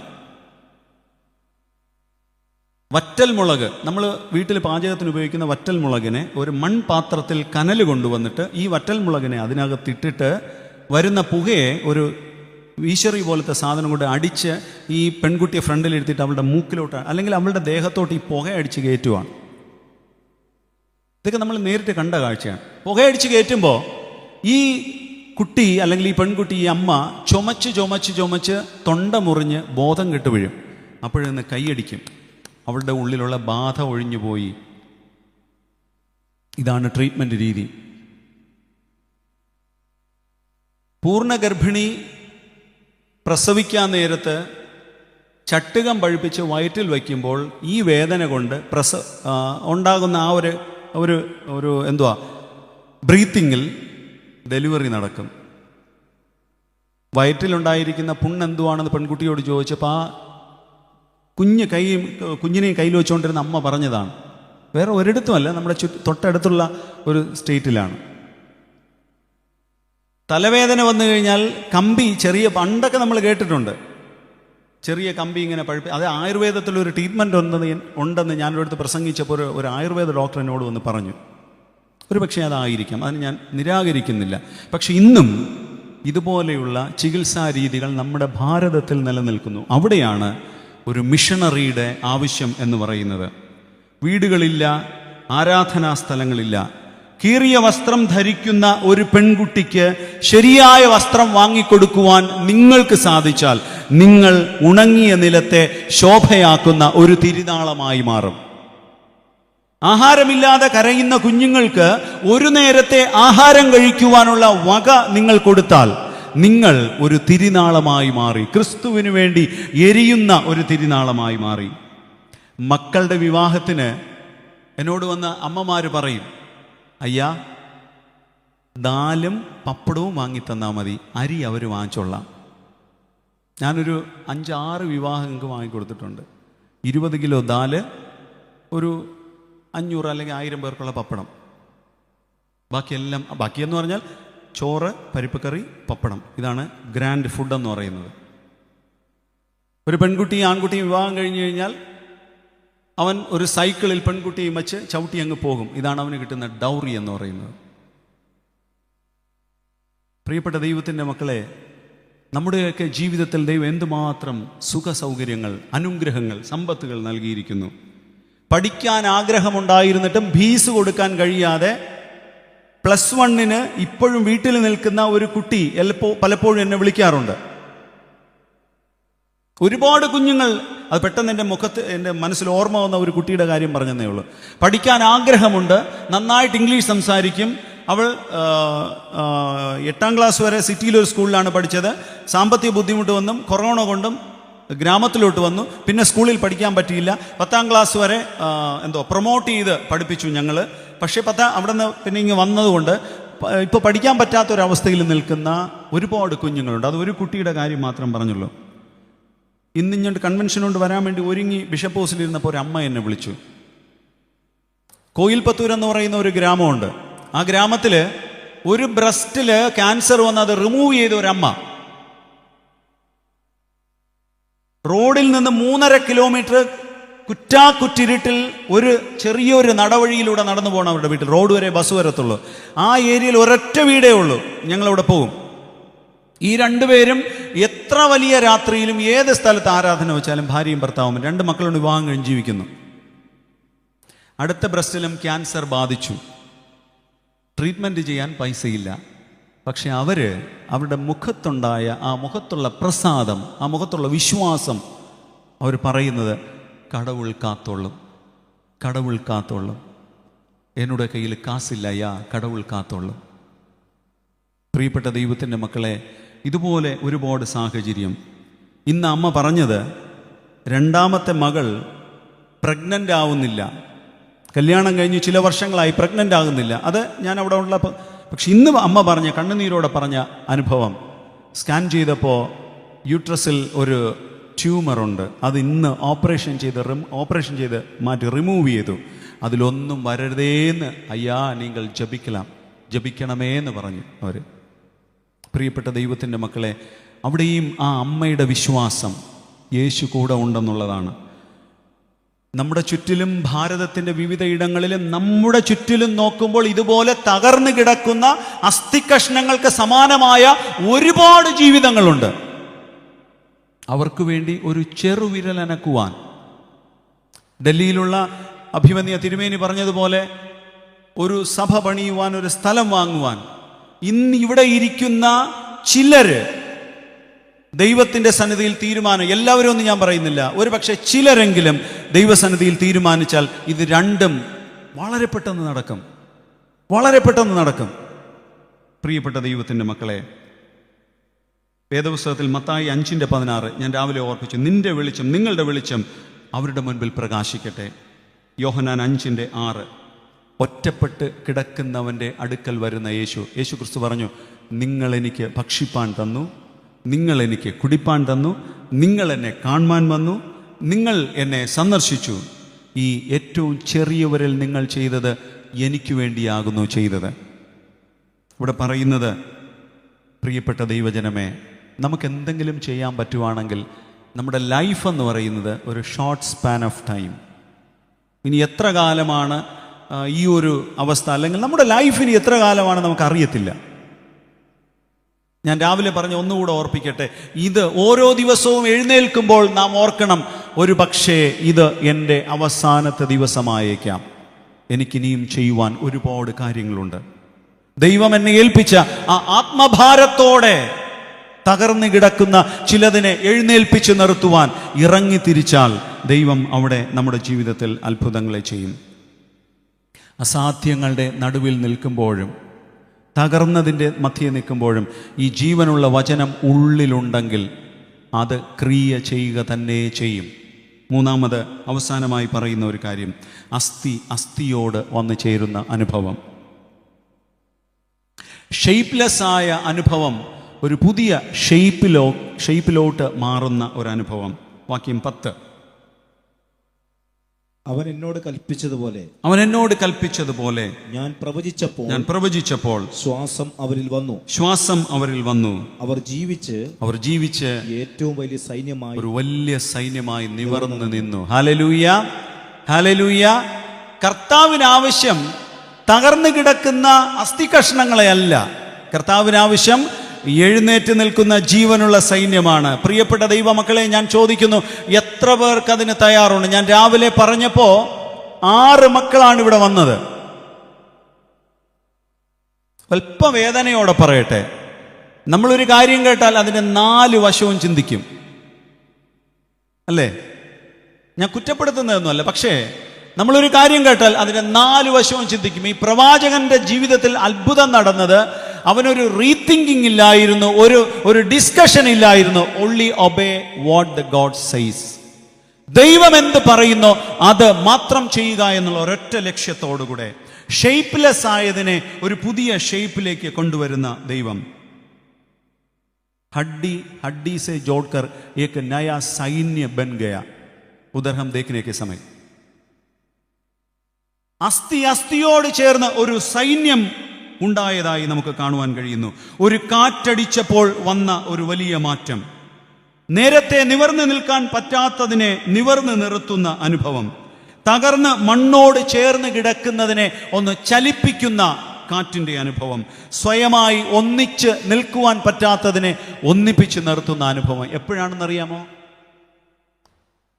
വറ്റൽ മുളക്, നമ്മൾ വീട്ടിൽ പാചകത്തിന് ഉപയോഗിക്കുന്ന വറ്റൽ മുളകിനെ ഒരു മൺപാത്രത്തിൽ കനൽ കൊണ്ടുവന്നിട്ട് ഈ വറ്റൽ മുളകിനെ അതിനകത്തിട്ടിട്ട് വരുന്ന പുകയെ ഒരു വീശറി പോലത്തെ സാധനം കൊണ്ട് അടിച്ച് ഈ പെൺകുട്ടിയെ ഫ്രണ്ടിൽ എടുത്തിട്ട് അവളുടെ മൂക്കിലോട്ട് അല്ലെങ്കിൽ അവളുടെ ദേഹത്തോട്ട് ഈ പുക അടിച്ച് കയറ്റുവാണ്. ഇതൊക്കെ നമ്മൾ നേരിട്ട് കണ്ട കാഴ്ചയാണ്. പുകയടിച്ച് കയറ്റുമ്പോൾ ഈ കുട്ടി അല്ലെങ്കിൽ ഈ പെൺകുട്ടി, ഈ അമ്മ ചുമച്ച് ചുമച്ച് ചുമച്ച് തൊണ്ട മുറിഞ്ഞ് ബോധം കെട്ട് വീഴും. അപ്പോഴൊന്ന് കൈയടിക്കും, അവളുടെ ഉള്ളിലുള്ള ബാധ ഒഴിഞ്ഞു പോയി. ഇതാണ് ട്രീറ്റ്മെൻറ്റ് രീതി. പൂർണ്ണഗർഭിണി പ്രസവിക്കാൻ നേരത്ത് ചട്ടുകം പഴുപ്പിച്ച് വയറ്റിൽ വയ്ക്കുമ്പോൾ ഈ വേദന കൊണ്ട് ഉണ്ടാകുന്ന ആ ഒരു എന്തുവാ ബ്രീത്തിങ്ങിൽ ഡെലിവറി നടക്കും. വയറ്റിലുണ്ടായിരിക്കുന്ന പുണ്ണെന്തുവാണെന്ന് പെൺകുട്ടിയോട് ചോദിച്ചപ്പോൾ ആ കുഞ്ഞിനെയും കയ്യിൽ വെച്ചുകൊണ്ടിരുന്ന അമ്മ പറഞ്ഞതാണ്. വേറെ ഒരിടത്തുമല്ല, നമ്മുടെ തൊട്ടടുത്തുള്ള ഒരു സ്റ്റേറ്റിലാണ്. തലവേദന വന്നു കഴിഞ്ഞാൽ കമ്പി, ചെറിയ പണ്ടൊക്കെ നമ്മൾ കേട്ടിട്ടുണ്ട്, ചെറിയ കമ്പി ഇങ്ങനെ അത് ആയുർവേദത്തിലൊരു ട്രീറ്റ്മെൻറ്റ് ഉണ്ടെന്ന് ഞാനൊരിടത്ത് പ്രസംഗിച്ചപ്പോൾ ഒരു ആയുർവേദ ഡോക്ടർ എന്നോട് വന്ന് പറഞ്ഞു. ഒരു പക്ഷേ അതായിരിക്കാം, അതിന് ഞാൻ നിരാകരിക്കുന്നില്ല. പക്ഷെ ഇന്നും ഇതുപോലെയുള്ള ചികിത്സാ രീതികൾ നമ്മുടെ ഭാരതത്തിൽ നിലനിൽക്കുന്നു. അവിടെയാണ് ഒരു മിഷണറിയുടെ ആവശ്യം എന്ന് പറയുന്നത്. വീടുകളില്ല, ആരാധനാ സ്ഥലങ്ങളില്ല. കീറിയ വസ്ത്രം ധരിക്കുന്ന ഒരു പെൺകുട്ടിക്ക് ശരിയായ വസ്ത്രം വാങ്ങിക്കൊടുക്കുവാൻ നിങ്ങൾക്ക് സാധിച്ചാൽ നിങ്ങൾ ഉണങ്ങിയ നിലത്തെ ശോഭയാക്കുന്ന ഒരു തിരുനാളമായി മാറും. ആഹാരമില്ലാതെ കരയുന്ന കുഞ്ഞുങ്ങൾക്ക് ഒരു നേരത്തെ ആഹാരം കഴിക്കുവാനുള്ള വക നിങ്ങൾ കൊടുത്താൽ നിങ്ങൾ ഒരു തിരുനാളമായി മാറി, ക്രിസ്തുവിന് വേണ്ടി എരിയുന്ന ഒരു തിരുനാളമായി മാറി. മക്കളുടെ വിവാഹത്തിന് എന്നോട് വന്ന അമ്മമാർ പറയും, അയ്യാ ദാലും പപ്പടവും വാങ്ങിത്തന്നാൽ മതി, അരി അവർ വാങ്ങിച്ചോളാം. ഞാനൊരു 5-6 വിവാഹങ്ങൾക്ക് വാങ്ങിക്കൊടുത്തിട്ടുണ്ട്. 20 കിലോ ദാല്, ഒരു 500 അല്ലെങ്കിൽ 1000 പേർക്കുള്ള പപ്പടം, ബാക്കിയെന്ന് പറഞ്ഞാൽ ചോറ്, പരിപ്പ് കറി, പപ്പടം. ഇതാണ് ഗ്രാൻഡ് ഫുഡ് എന്ന് പറയുന്നത്. ഒരു പെൺകുട്ടിയും ആൺകുട്ടിയും വിവാഹം കഴിഞ്ഞു കഴിഞ്ഞാൽ അവൻ ഒരു സൈക്കിളിൽ പെൺകുട്ടിയും വെച്ച് ചവിട്ടി അങ്ങ് പോകും. ഇതാണ് അവന് കിട്ടുന്ന ഡൗറി എന്ന് പറയുന്നത്. പ്രിയപ്പെട്ട ദൈവത്തിൻ്റെ മക്കളെ, നമ്മുടെയൊക്കെ ജീവിതത്തിൽ ദൈവം എന്തുമാത്രം സുഖ സൗകര്യങ്ങൾ, അനുഗ്രഹങ്ങൾ, സമ്പത്തുകൾ നൽകിയിരിക്കുന്നു. പഠിക്കാൻ ആഗ്രഹമുണ്ടായിരുന്നിട്ടും ഫീസ് കൊടുക്കാൻ കഴിയാതെ +1 ഇപ്പോഴും വീട്ടിൽ നിൽക്കുന്ന ഒരു കുട്ടി പലപ്പോഴും എന്നെ വിളിക്കാറുണ്ട്. ഒരുപാട് കുഞ്ഞുങ്ങൾ, അത് പെട്ടെന്ന് എൻ്റെ മനസ്സിൽ ഓർമ്മ വന്ന ഒരു കുട്ടിയുടെ കാര്യം പറഞ്ഞതേ ഉള്ളൂ. പഠിക്കാൻ ആഗ്രഹമുണ്ട്, നന്നായിട്ട് ഇംഗ്ലീഷ് സംസാരിക്കും. അവൾ 8ാം ക്ലാസ് വരെ സിറ്റിയിലൊരു സ്കൂളിലാണ് പഠിച്ചത്. സാമ്പത്തിക ബുദ്ധിമുട്ട് വന്നും കൊറോണ കൊണ്ടും ഗ്രാമത്തിലോട്ട് വന്നു. പിന്നെ സ്കൂളിൽ പഠിക്കാൻ പറ്റിയില്ല. 10ാം ക്ലാസ് വരെ പ്രൊമോട്ട് ചെയ്ത് പഠിപ്പിച്ചു ഞങ്ങൾ. പക്ഷേ അവിടെ നിന്ന് പിന്നെ ഇങ്ങ് വന്നതുകൊണ്ട് ഇപ്പോൾ പഠിക്കാൻ പറ്റാത്തൊരവസ്ഥയിൽ നിൽക്കുന്ന ഒരുപാട് കുഞ്ഞുങ്ങളുണ്ട്. അത് ഒരു കുട്ടിയുടെ കാര്യം മാത്രം പറഞ്ഞുള്ളൂ. ഇന്നിങ്ങോട്ട് കൺവെൻഷൻ കൊണ്ട് വരാൻ വേണ്ടി ഒരുങ്ങി ബിഷപ്പ് ഹൗസിലിരുന്നപ്പോൾ ഒരു അമ്മ എന്നെ വിളിച്ചു. കോയിൽപത്തൂർ എന്ന് പറയുന്ന ഒരു ഗ്രാമമുണ്ട്. ആ ഗ്രാമത്തിൽ ഒരു ബ്രസ്റ്റിൽ ക്യാൻസർ വന്ന് അത് റിമൂവ് ചെയ്ത ഒരമ്മ റോഡിൽ നിന്ന് 3.5 കിലോമീറ്റർ കുറ്റാക്കുറ്റിരുട്ടിൽ ഒരു ചെറിയൊരു നടവഴിയിലൂടെ നടന്നു പോകണം അവരുടെ വീട്ടിൽ. റോഡ് വരെ ബസ് വരത്തുള്ളൂ. ആ ഏരിയയിൽ ഒരൊറ്റ വീടേ ഉള്ളൂ. ഞങ്ങളവിടെ പോകും. ഈ രണ്ടുപേരും എത്ര വലിയ രാത്രിയിലും ഏത് സ്ഥലത്ത് ആരാധന വെച്ചാലും ഭാര്യയും ഭർത്താവും 2 മക്കളുണ്ട്, വിവാഹം കഴിഞ്ഞ് ജീവിക്കുന്നു. അടുത്ത ബ്രസ്റ്റിലും ക്യാൻസർ ബാധിച്ചു. ട്രീറ്റ്മെൻറ്റ് ചെയ്യാൻ പൈസയില്ല. പക്ഷെ അവരുടെ മുഖത്തുണ്ടായ ആ മുഖത്തുള്ള പ്രസാദം, ആ മുഖത്തുള്ള വിശ്വാസം, അവർ പറയുന്നത് കടവുൾ കാത്തോളും, കടവുൾ കാത്തോളും, എന്നോട് കയ്യിൽ കാസില്ലയ്യാ, കടവുൾ കാത്തോളും. പ്രിയപ്പെട്ട ദൈവത്തിൻ്റെ മക്കളെ, ഇതുപോലെ ഒരുപാട് സാഹചര്യം. ഇന്ന് അമ്മ പറഞ്ഞത് 2ാമത്തെ മകൾ പ്രഗ്നൻ്റ് ആവുന്നില്ല. കല്യാണം കഴിഞ്ഞ് ചില വർഷങ്ങളായി പ്രഗ്നൻ്റ് ആകുന്നില്ല. അത് ഞാൻ അവിടെ ഉള്ളപ്പോൾ, പക്ഷെ ഇന്ന് അമ്മ പറഞ്ഞ കണ്ണുനീരോടെ പറഞ്ഞ അനുഭവം, സ്കാൻ ചെയ്തപ്പോൾ യൂട്രസിൽ ഒരു ട്യൂമറുണ്ട്. അത് ഇന്ന് ഓപ്പറേഷൻ ചെയ്ത് മാറ്റി റിമൂവ് ചെയ്തു. അതിലൊന്നും വരരുതേന്ന് അയ്യാ നിങ്ങൾ ജപിക്കണമേ എന്ന് പറഞ്ഞു അവർ. പ്രിയപ്പെട്ട ദൈവത്തിൻ്റെ മക്കളെ, അവിടെയും ആ അമ്മയുടെ വിശ്വാസം യേശു കൂടെ ഉണ്ടെന്നുള്ളതാണ്. നമ്മുടെ ചുറ്റിലും, ഭാരതത്തിൻ്റെ വിവിധ ഇടങ്ങളിലും നമ്മുടെ ചുറ്റിലും നോക്കുമ്പോൾ ഇതുപോലെ തകർന്നു കിടക്കുന്ന അസ്ഥികഷ്ണങ്ങൾക്ക് സമാനമായ ഒരുപാട് ജീവിതങ്ങളുണ്ട്. അവർക്ക് വേണ്ടി ഒരു ചെറുവിരലനക്കുവാൻ, ഡൽഹിയിലുള്ള അഭിമന്യ തിരുമേനി പറഞ്ഞതുപോലെ ഒരു സഭ പണിയുവാൻ, ഒരു സ്ഥലം വാങ്ങുവാൻ ഇന്ന് ഇവിടെ ഇരിക്കുന്ന ചിലര് ദൈവത്തിൻ്റെ സന്നിധിയിൽ തീരുമാനം, എല്ലാവരും ഒന്നും ഞാൻ പറയുന്നില്ല, ഒരു പക്ഷേ ചിലരെങ്കിലും ദൈവസന്നിധിയിൽ തീരുമാനിച്ചാൽ ഇത് രണ്ടും വളരെ പെട്ടെന്ന് നടക്കും, വളരെ പെട്ടെന്ന് നടക്കും. പ്രിയപ്പെട്ട ദൈവത്തിൻ്റെ മക്കളെ, വേദപുസ്തകത്തിൽ മത്തായി 5:16 ഞാൻ രാവിലെ ഓർപ്പിച്ചു, നിന്റെ വെളിച്ചം, നിങ്ങളുടെ വെളിച്ചം അവരുടെ മുൻപിൽ പ്രകാശിക്കട്ടെ. യോഹന്നാൻ 5:6 ഒറ്റപ്പെട്ട് കിടക്കുന്നവൻ്റെ അടുക്കൽ വരുന്ന യേശു ക്രിസ്തു പറഞ്ഞു, നിങ്ങൾ എനിക്ക് ഭക്ഷിപ്പാൻ തന്നു, നിങ്ങൾ എനിക്ക് കുടിപ്പാൻ തന്നു, നിങ്ങൾ എന്നെ കാണുവാൻ വന്നു, നിങ്ങൾ എന്നെ സന്ദർശിച്ചു. ഈ ഏറ്റവും ചെറിയവരിൽ നിങ്ങൾ ചെയ്തത് എനിക്ക് വേണ്ടിയാകുന്നു ചെയ്തത്. ഇവിടെ പറയുന്നത്, പ്രിയപ്പെട്ട ദൈവജനമേ, നമുക്ക് എന്തെങ്കിലും ചെയ്യാൻ പറ്റുവാണെങ്കിൽ നമ്മുടെ ലൈഫ് എന്ന് പറയുന്നത് ഒരു ഷോർട്ട് സ്പാൻ ഓഫ് ടൈം. ഇനി എത്ര കാലമാണ് ഈ ഒരു അവസ്ഥ, അല്ലെങ്കിൽ നമ്മുടെ ലൈഫ് ഇനി എത്ര കാലമാണ് നമുക്കറിയത്തില്ല. ഞാൻ രാവിലെ പറഞ്ഞ ഒന്നുകൂടെ ഓർപ്പിക്കട്ടെ, ഇത് ഓരോ ദിവസവും എഴുന്നേൽക്കുമ്പോൾ നാം ഓർക്കണം, ഒരു പക്ഷേ ഇത് എൻ്റെ അവസാനത്തെ ദിവസമായേക്കാം. എനിക്കിനിയും ചെയ്യുവാൻ ഒരുപാട് കാര്യങ്ങളുണ്ട്. ദൈവം എന്നെ ഏൽപ്പിച്ച ആ ആത്മഭാരത്തോടെ തകർന്നു കിടക്കുന്ന ചിലതിനെ എഴുന്നേൽപ്പിച്ച് നിർത്തുവാൻ ഇറങ്ങിത്തിരിച്ചാൽ ദൈവം അവിടെ നമ്മുടെ ജീവിതത്തിൽ അത്ഭുതങ്ങളെ ചെയ്യും. അസാധ്യങ്ങളുടെ നടുവിൽ നിൽക്കുമ്പോഴും, തകർന്നതിൻ്റെ മധ്യേ നിൽക്കുമ്പോഴും ഈ ജീവനുള്ള വചനം ഉള്ളിലുണ്ടെങ്കിൽ അത് ക്രിയ ചെയ്യുക തന്നെ ചെയ്യും. മൂന്നാമത്, അവസാനമായി പറയുന്ന ഒരു കാര്യം, അസ്ഥിയോട് വന്നു ചേരുന്ന അനുഭവം. ഷെയ്പ്ലെസ് ആയ അനുഭവം ഒരു പുതിയ ഷെയ്പ്പിലോട്ട് മാറുന്ന ഒരു അനുഭവം. വാക്യം 10, അവൻ എന്നോട് കൽപ്പിച്ചതുപോലെ ഞാൻ പ്രവചിച്ചപ്പോൾ ശ്വാസം അവരിൽ വന്നു. അവർ ജീവിച്ച് ഏറ്റവും വലിയ സൈന്യമായി നിവർന്നു നിന്നു. Hallelujah, hallelujah. കർത്താവിന് ആവശ്യം തകർന്നു കിടക്കുന്ന അസ്ഥികഷ്ണങ്ങളെ അല്ല, കർത്താവിന് ആവശ്യം എഴുന്നേറ്റ് നിൽക്കുന്ന ജീവനുള്ള സൈന്യമാണ്. പ്രിയപ്പെട്ട ദൈവമക്കളെ, ഞാൻ ചോദിക്കുന്നു, എത്ര പേർക്ക് അതിന് തയ്യാറുണ്ട്? ഞാൻ രാവിലെ പറഞ്ഞപ്പോ 6 മക്കളാണ് ഇവിടെ വന്നത്. അല്പ വേദനയോടെ പറയട്ടെ, നമ്മളൊരു കാര്യം കേട്ടാൽ അതിൻ്റെ 4 വശവും ചിന്തിക്കും, അല്ലേ? ഞാൻ കുറ്റപ്പെടുത്തുന്നതൊന്നുമല്ല, പക്ഷേ നമ്മളൊരു കാര്യം കേട്ടാൽ അതിൻ്റെ 4 വശവും ചിന്തിക്കും. ഈ പ്രവാചകന്റെ ജീവിതത്തിൽ അത്ഭുതം നടന്നത്, അവനൊരു റീതിങ്കിങ് ഇല്ലായിരുന്നു, ഒരു ഡിസ്കഷൻ ഇല്ലായിരുന്നു. Only obey what the God says. ദൈവം എന്ത് പറയുന്നോ അത് മാത്രം ചെയ്യുക എന്നുള്ള ഒരൊറ്റ ലക്ഷ്യത്തോടുകൂടെ ഷെയ്പ്ലെസ് ആയതിനെ ഒരു പുതിയ ഷെയ്പ്പിലേക്ക് കൊണ്ടുവരുന്ന ദൈവം. हड्डी से जोड़कर एक नया सैन्य बन गया. उधर हम देखने के समय അസ്ഥിയോട് ചേർന്ന് ഒരു സൈന്യം ഉണ്ടായതായി നമുക്ക് കാണുവാൻ കഴിയുന്നു. ഒരു കാറ്റടിച്ചപ്പോൾ വന്ന ഒരു വലിയ മാറ്റം, നേരത്തെ നിവർന്നു നിൽക്കാൻ പറ്റാത്തതിനെ നിവർന്നു നിർത്തുന്ന അനുഭവം, തകർന്ന് മണ്ണോട് ചേർന്ന് കിടക്കുന്നതിനെ ഒന്ന് ചലിപ്പിക്കുന്ന കാറ്റിൻ്റെ അനുഭവം, സ്വയമായി ഒന്നിച്ച് നിൽക്കുവാൻ പറ്റാത്തതിനെ ഒന്നിപ്പിച്ച് നിർത്തുന്ന അനുഭവം. എപ്പോഴാണെന്നറിയാമോ?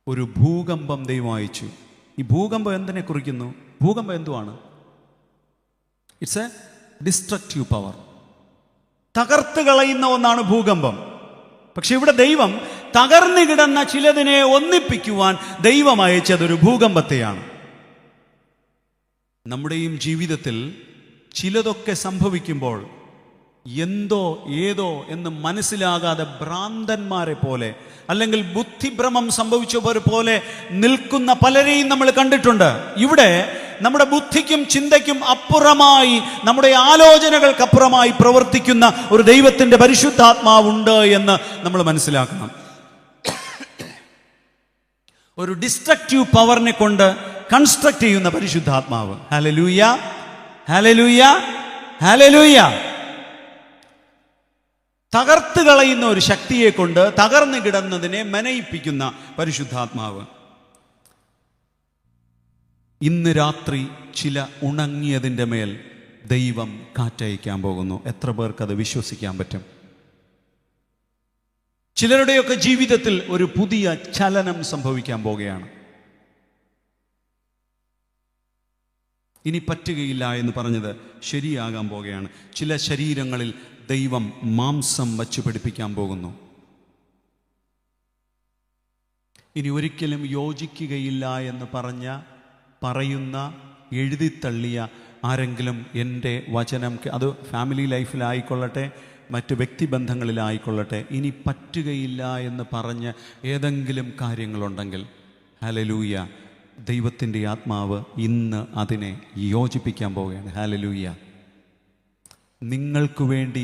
ഒരു ഭൂകമ്പം ദൈവം അയച്ചു. ഈ ഭൂകമ്പം എന്തിനെ കുറിക്കുന്നു? ഭൂകമ്പം എന്തുവാണ്? It's A destructive power. തകർത്ത് കളയുന്ന ഒന്നാണ് ഭൂകമ്പം. പക്ഷെ ഇവിടെ ദൈവം തകർന്നു കിടന്ന ചിലതിനെ ഒന്നിപ്പിക്കുവാൻ ദൈവം അയച്ചതൊരു ഭൂകമ്പത്തെയാണ്. നമ്മുടെയും ജീവിതത്തിൽ ചിലതൊക്കെ സംഭവിക്കുമ്പോൾ എന്തോ ഏതോ എന്ന് മനസ്സിലാകാതെ ഭ്രാന്തന്മാരെ പോലെ, അല്ലെങ്കിൽ ബുദ്ധിഭ്രമം സംഭവിച്ചവരെ പോലെ നിൽക്കുന്ന പലരെയും നമ്മൾ കണ്ടിട്ടുണ്ട്. ഇവിടെ നമ്മുടെ ബുദ്ധിക്കും ചിന്തയ്ക്കും അപ്പുറമായി, നമ്മുടെ ആലോചനകൾക്കപ്പുറമായി പ്രവർത്തിക്കുന്ന ഒരു ദൈവത്തിൻ്റെ പരിശുദ്ധാത്മാവുണ്ട് എന്ന് നമ്മൾ മനസ്സിലാക്കണം. ഒരു ഡിസ്ട്രക്റ്റീവ് പവറിനെ കൊണ്ട് കൺസ്ട്രക്ട് ചെയ്യുന്ന പരിശുദ്ധാത്മാവ്. ഹല്ലേലൂയ, ഹല്ലേലൂയ, ഹല്ലേലൂയ. തകർത്ത് കളയുന്ന ഒരു ശക്തിയെ കൊണ്ട് തകർന്നു കിടന്നതിനെ മനയിപ്പിക്കുന്ന പരിശുദ്ധാത്മാവ്. ഇന്ന് രാത്രി ചില ഉണങ്ങിയതിൻ്റെ മേൽ ദൈവം കാറ്റയക്കാൻ പോകുന്നു. എത്ര പേർക്കത് വിശ്വസിക്കാൻ പറ്റും? ചിലരുടെയൊക്കെ ജീവിതത്തിൽ ഒരു പുതിയ ചലനം സംഭവിക്കാൻ പോകുകയാണ്. ഇനി പറ്റുകയില്ല എന്ന് പറഞ്ഞത് ശരിയാകാൻ പോകുകയാണ്. ചില ശരീരങ്ങളിൽ ദൈവം മാംസം വച്ചു പിടിപ്പിക്കാൻ പോകുന്നു. ഇനി ഒരിക്കലും യോജിക്കുകയില്ല എന്ന് പറയുന്ന എഴുതിത്തള്ളിയ ആരെങ്കിലും എൻ്റെ വചനം, അത് ഫാമിലി ലൈഫിലായിക്കൊള്ളട്ടെ, മറ്റ് വ്യക്തിബന്ധങ്ങളിലായിക്കൊള്ളട്ടെ, ഇനി പറ്റുകയില്ല എന്ന് പറഞ്ഞ് ഏതെങ്കിലും കാര്യങ്ങളുണ്ടെങ്കിൽ, ഹല്ലേലൂയ, ദൈവത്തിൻ്റെ ആത്മാവ് ഇന്ന് അതിനെ യോജിപ്പിക്കാൻ പോവുകയാണ്. ഹല്ലേലൂയ. നിങ്ങൾക്ക് വേണ്ടി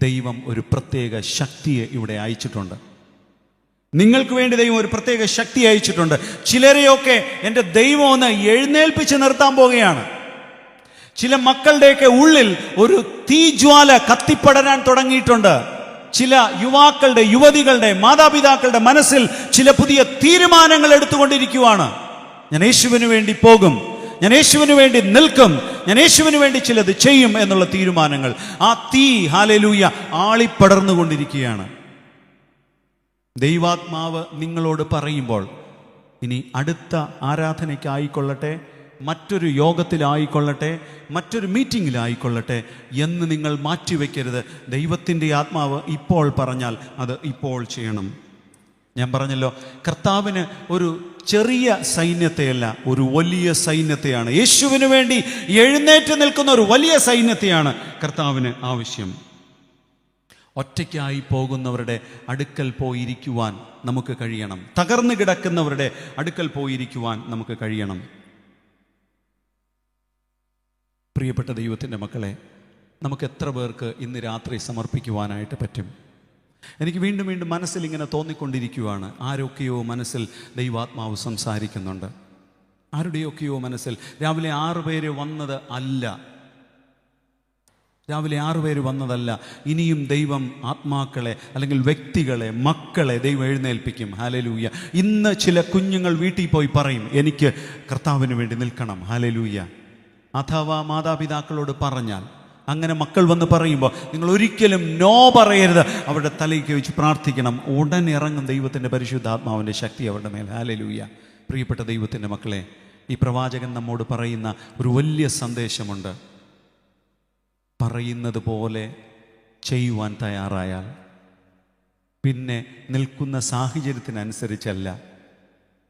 ദൈവം ഒരു പ്രത്യേക ശക്തിയെ ഇവിടെ അയച്ചിട്ടുണ്ട്. നിങ്ങൾക്ക് വേണ്ടി ദൈവം ഒരു പ്രത്യേക ശക്തി അയച്ചിട്ടുണ്ട്. ചിലരെയൊക്കെ എൻ്റെ ദൈവം ഒന്ന് എഴുന്നേൽപ്പിച്ച് നിർത്താൻ പോവുകയാണ്. ചില മക്കളുടെയൊക്കെ ഉള്ളിൽ ഒരു തീജ്വാല കത്തിപ്പടരാൻ തുടങ്ങിയിട്ടുണ്ട്. ചില യുവാക്കളുടെ, യുവതികളുടെ, മാതാപിതാക്കളുടെ മനസ്സിൽ ചില പുതിയ തീരുമാനങ്ങൾ എടുത്തുകൊണ്ടിരിക്കുകയാണ്. ഞാൻ യേശുവിന് വേണ്ടി പോകും, ഞാൻ യേശുവിന് വേണ്ടി നിൽക്കും, ഞാൻ യേശുവിന് വേണ്ടി ചിലത് ചെയ്യും എന്നുള്ള തീരുമാനങ്ങൾ, ആ തീ, ഹല്ലേലൂയ, ആളിപ്പടർന്നുകൊണ്ടിരിക്കുകയാണ്. ദൈവാത്മാവ് നിങ്ങളോട് പറയുമ്പോൾ, ഇനി അടുത്ത ആരാധനയ്ക്കായിക്കൊള്ളട്ടെ, മറ്റൊരു യോഗത്തിലായിക്കൊള്ളട്ടെ, മറ്റൊരു മീറ്റിങ്ങിലായിക്കൊള്ളട്ടെ എന്ന് നിങ്ങൾ മാറ്റിവെക്കരുത്. ദൈവത്തിൻ്റെ ആത്മാവ് ഇപ്പോൾ പറഞ്ഞാൽ അത് ഇപ്പോൾ ചെയ്യണം. ഞാൻ പറഞ്ഞല്ലോ, കർത്താവിന് ഒരു ചെറിയ സൈന്യത്തെയല്ല, ഒരു വലിയ സൈന്യത്തെയാണ്, യേശുവിന് വേണ്ടി എഴുന്നേറ്റ് നിൽക്കുന്ന ഒരു വലിയ സൈന്യത്തെയാണ് കർത്താവിന് ആവശ്യം. ഒറ്റയ്ക്കായി പോകുന്നവരുടെ അടുക്കൽ പോയിരിക്കുവാൻ നമുക്ക് കഴിയണം. തകർന്നു കിടക്കുന്നവരുടെ അടുക്കൽ പോയിരിക്കുവാൻ നമുക്ക് കഴിയണം. പ്രിയപ്പെട്ട ദൈവത്തിൻ്റെ മക്കളെ, നമുക്ക് എത്ര പേർക്ക് ഇന്ന് രാത്രി സമർപ്പിക്കുവാനായിട്ട് പറ്റും? എനിക്ക് വീണ്ടും വീണ്ടും മനസ്സിൽ ഇങ്ങനെ തോന്നിക്കൊണ്ടിരിക്കുകയാണ്. ആരൊക്കെയോ മനസ്സിൽ ദൈവാത്മാവ് സംസാരിക്കുന്നുണ്ട്. ആരുടെയൊക്കെയോ മനസ്സിൽ. രാവിലെ 6 പേര് വന്നത് അല്ല, രാവിലെ 6 പേര് വന്നതല്ല. ഇനിയും ദൈവം ആത്മാക്കളെ, അല്ലെങ്കിൽ വ്യക്തികളെ, മക്കളെ ദൈവം എഴുന്നേൽപ്പിക്കും. ഹല്ലേലൂയ. ഇന്ന് ചില കുഞ്ഞുങ്ങൾ വീട്ടിൽ പോയി പറയും, എനിക്ക് കർത്താവിന് വേണ്ടി നിൽക്കണം. ഹല്ലേലൂയ. അഥവാ മാതാപിതാക്കളോട് പറഞ്ഞാൽ, അങ്ങനെ മക്കൾ വന്ന് പറയുമ്പോൾ നിങ്ങൾ ഒരിക്കലും നോ പറയരുത്. അവരുടെ തലയ്ക്ക് വെച്ച് പ്രാർത്ഥിക്കണം. ഉടൻ ഇറങ്ങും ദൈവത്തിൻ്റെ പരിശുദ്ധാത്മാവിൻ്റെ ശക്തി അവരുടെ മേൽ. ഹല്ലേലൂയ. പ്രിയപ്പെട്ട ദൈവത്തിൻ്റെ മക്കളെ, ഈ പ്രവാചകൻ നമ്മോട് പറയുന്ന ഒരു വലിയ സന്ദേശമുണ്ട്. പറയുന്നത് പോലെ ചെയ്യുവാൻ തയ്യാറായാൽ, പിന്നെ നിൽക്കുന്ന സാഹചര്യത്തിനനുസരിച്ചല്ല,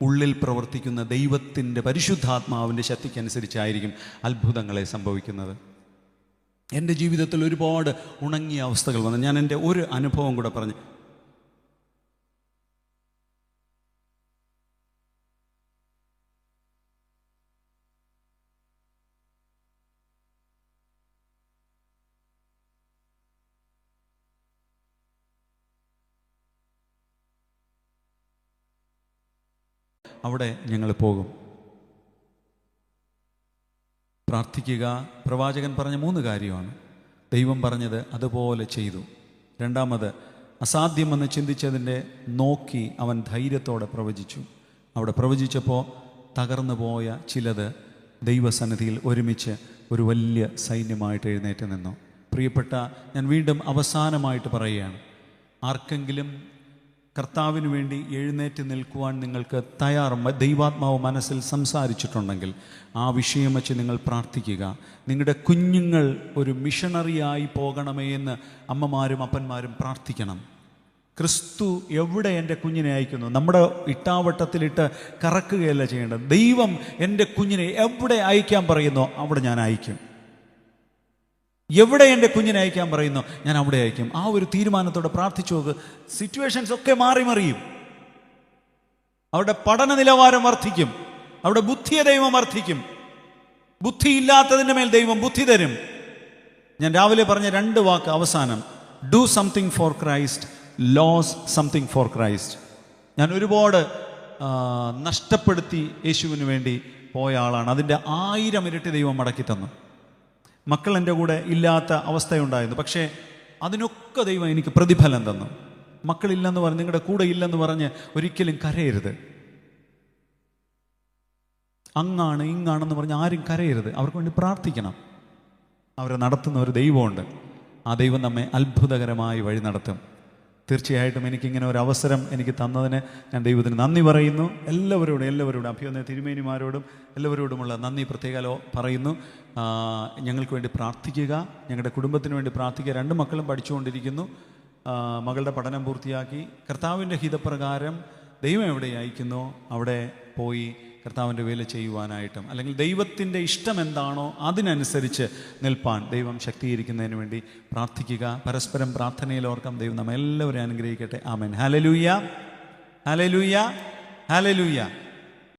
ഉള്ളിൽ പ്രവർത്തിക്കുന്ന ദൈവത്തിൻ്റെ പരിശുദ്ധാത്മാവിൻ്റെ ശക്തിക്കനുസരിച്ചായിരിക്കും അത്ഭുതങ്ങളെ സംഭവിക്കുന്നത്. എൻ്റെ ജീവിതത്തിൽ ഒരുപാട് ഉണങ്ങിയ അവസ്ഥകൾ വന്നു. ഞാൻ എൻ്റെ ഒരു അനുഭവം കൂടെ പറഞ്ഞു. അവിടെ ഞങ്ങൾ പോകും. പ്രാർത്ഥിക്കുക. പ്രവാചകൻ പറഞ്ഞ 3 കാര്യമാണ്. ദൈവം പറഞ്ഞത് അതുപോലെ ചെയ്തു. രണ്ടാമത്, അസാധ്യമെന്ന് ചിന്തിച്ചതിൻ്റെ നോക്കി അവൻ ധൈര്യത്തോടെ പ്രവചിച്ചു. അവിടെ പ്രവചിച്ചപ്പോൾ തകർന്നു പോയ ചിലത് ദൈവസന്നിധിയിൽ ഒരുമിച്ച് ഒരു വലിയ സൈന്യമായിട്ട് എഴുന്നേറ്റ് നിന്നു. പ്രിയപ്പെട്ട, ഞാൻ വീണ്ടും അവസാനമായിട്ട് പറയുകയാണ്, ആർക്കെങ്കിലും കർത്താവിന് വേണ്ടി എഴുന്നേറ്റ് നിൽക്കുവാൻ നിങ്ങൾക്ക് ദൈവാത്മാവ് മനസ്സിൽ സംസാരിച്ചിട്ടുണ്ടെങ്കിൽ ആ വിഷയം വെച്ച് നിങ്ങൾ പ്രാർത്ഥിക്കുക. നിങ്ങളുടെ കുഞ്ഞുങ്ങൾ ഒരു മിഷണറിയായി പോകണമേ എന്ന് അമ്മമാരും അപ്പന്മാരും പ്രാർത്ഥിക്കണം. ക്രിസ്തു എവിടെ എൻ്റെ കുഞ്ഞിനെ അയക്കുന്നു? നമ്മുടെ ഇട്ടാവട്ടത്തിലിട്ട് കറക്കുകയല്ല ചെയ്യേണ്ടത്. ദൈവം എൻ്റെ കുഞ്ഞിനെ എവിടെ അയക്കാൻ പറയുന്നോ അവിടെ ഞാൻ അയക്കും. എവിടെ എൻ്റെ കുഞ്ഞിനെ അയക്കാൻ പറയുന്നു ഞാൻ അവിടെ അയക്കും. ആ ഒരു തീരുമാനത്തോടെ പ്രാർത്ഥിച്ചു നോക്ക്. സിറ്റുവേഷൻസ് ഒക്കെ മാറി മറിയും. അവരുടെ പഠന നിലവാരം വർദ്ധിക്കും. അവിടെ ബുദ്ധിയെ ദൈവം വർദ്ധിക്കും. ബുദ്ധിയില്ലാത്തതിൻ്റെ മേൽ ദൈവം ബുദ്ധി തരും. ഞാൻ രാവിലെ പറഞ്ഞ 2 വാക്ക് അവസാനം, do something for Christ, lose something for Christ. ഞാൻ ഒരുപാട് നഷ്ടപ്പെടുത്തി യേശുവിന് വേണ്ടി പോയ ആളാണ്. അതിൻ്റെ 1000 ഇരട്ടി ദൈവം മടക്കി തന്നു. മക്കൾ എൻ്റെ കൂടെ ഇല്ലാത്ത അവസ്ഥയുണ്ടായിരുന്നു. പക്ഷേ അതിനൊക്കെ ദൈവം എനിക്ക് പ്രതിഫലം തന്നു. മക്കളില്ലെന്ന് പറഞ്ഞ്, നിങ്ങളുടെ കൂടെ ഇല്ലെന്ന് പറഞ്ഞ് ഒരിക്കലും കരയരുത്. അങ്ങാണ് ഇങ്ങാണെന്ന് പറഞ്ഞ് ആരും കരയരുത്. അവർക്ക് വേണ്ടി പ്രാർത്ഥിക്കണം. അവരെ നടത്തുന്ന ഒരു ദൈവമുണ്ട്. ആ ദൈവം നമ്മെ അത്ഭുതകരമായി വഴി നടത്തും. തീർച്ചയായിട്ടും എനിക്കിങ്ങനെ ഒരു അവസരം എനിക്ക് തന്നതിന് ഞാൻ ദൈവത്തിന് നന്ദി പറയുന്നു. എല്ലാവരോടും അഭിവന്ദന തിരുമേനിമാരോടും എല്ലാവരോടുമുള്ള നന്ദി പ്രത്യേകം പറയുന്നു. ഞങ്ങൾക്ക് വേണ്ടി പ്രാർത്ഥിക്കുക, ഞങ്ങളുടെ കുടുംബത്തിന് വേണ്ടി പ്രാർത്ഥിക്കുക. 2 മക്കളും പഠിച്ചുകൊണ്ടിരിക്കുന്നു. മകളുടെ പഠനം പൂർത്തിയാക്കി കർത്താവിൻ്റെ ഹിതപ്രകാരം ദൈവം എവിടെ അയക്കുന്നോ അവിടെ പോയി കർത്താവിൻ്റെ വേല ചെയ്യുവാനായിട്ടും, അല്ലെങ്കിൽ ദൈവത്തിൻ്റെ ഇഷ്ടം എന്താണോ അതിനനുസരിച്ച് നിൽപ്പാൻ ദൈവം ശക്തീകരിക്കുന്നതിന് വേണ്ടി പ്രാർത്ഥിക്കുക. പരസ്പരം പ്രാർത്ഥനയിൽ ഓർക്കാം. ദൈവം നമ്മെല്ലാവരെയും അനുഗ്രഹിക്കട്ടെ. ആമേൻ. ഹല്ലേലൂയ, ഹല്ലേലൂയ, ഹല്ലേലൂയ.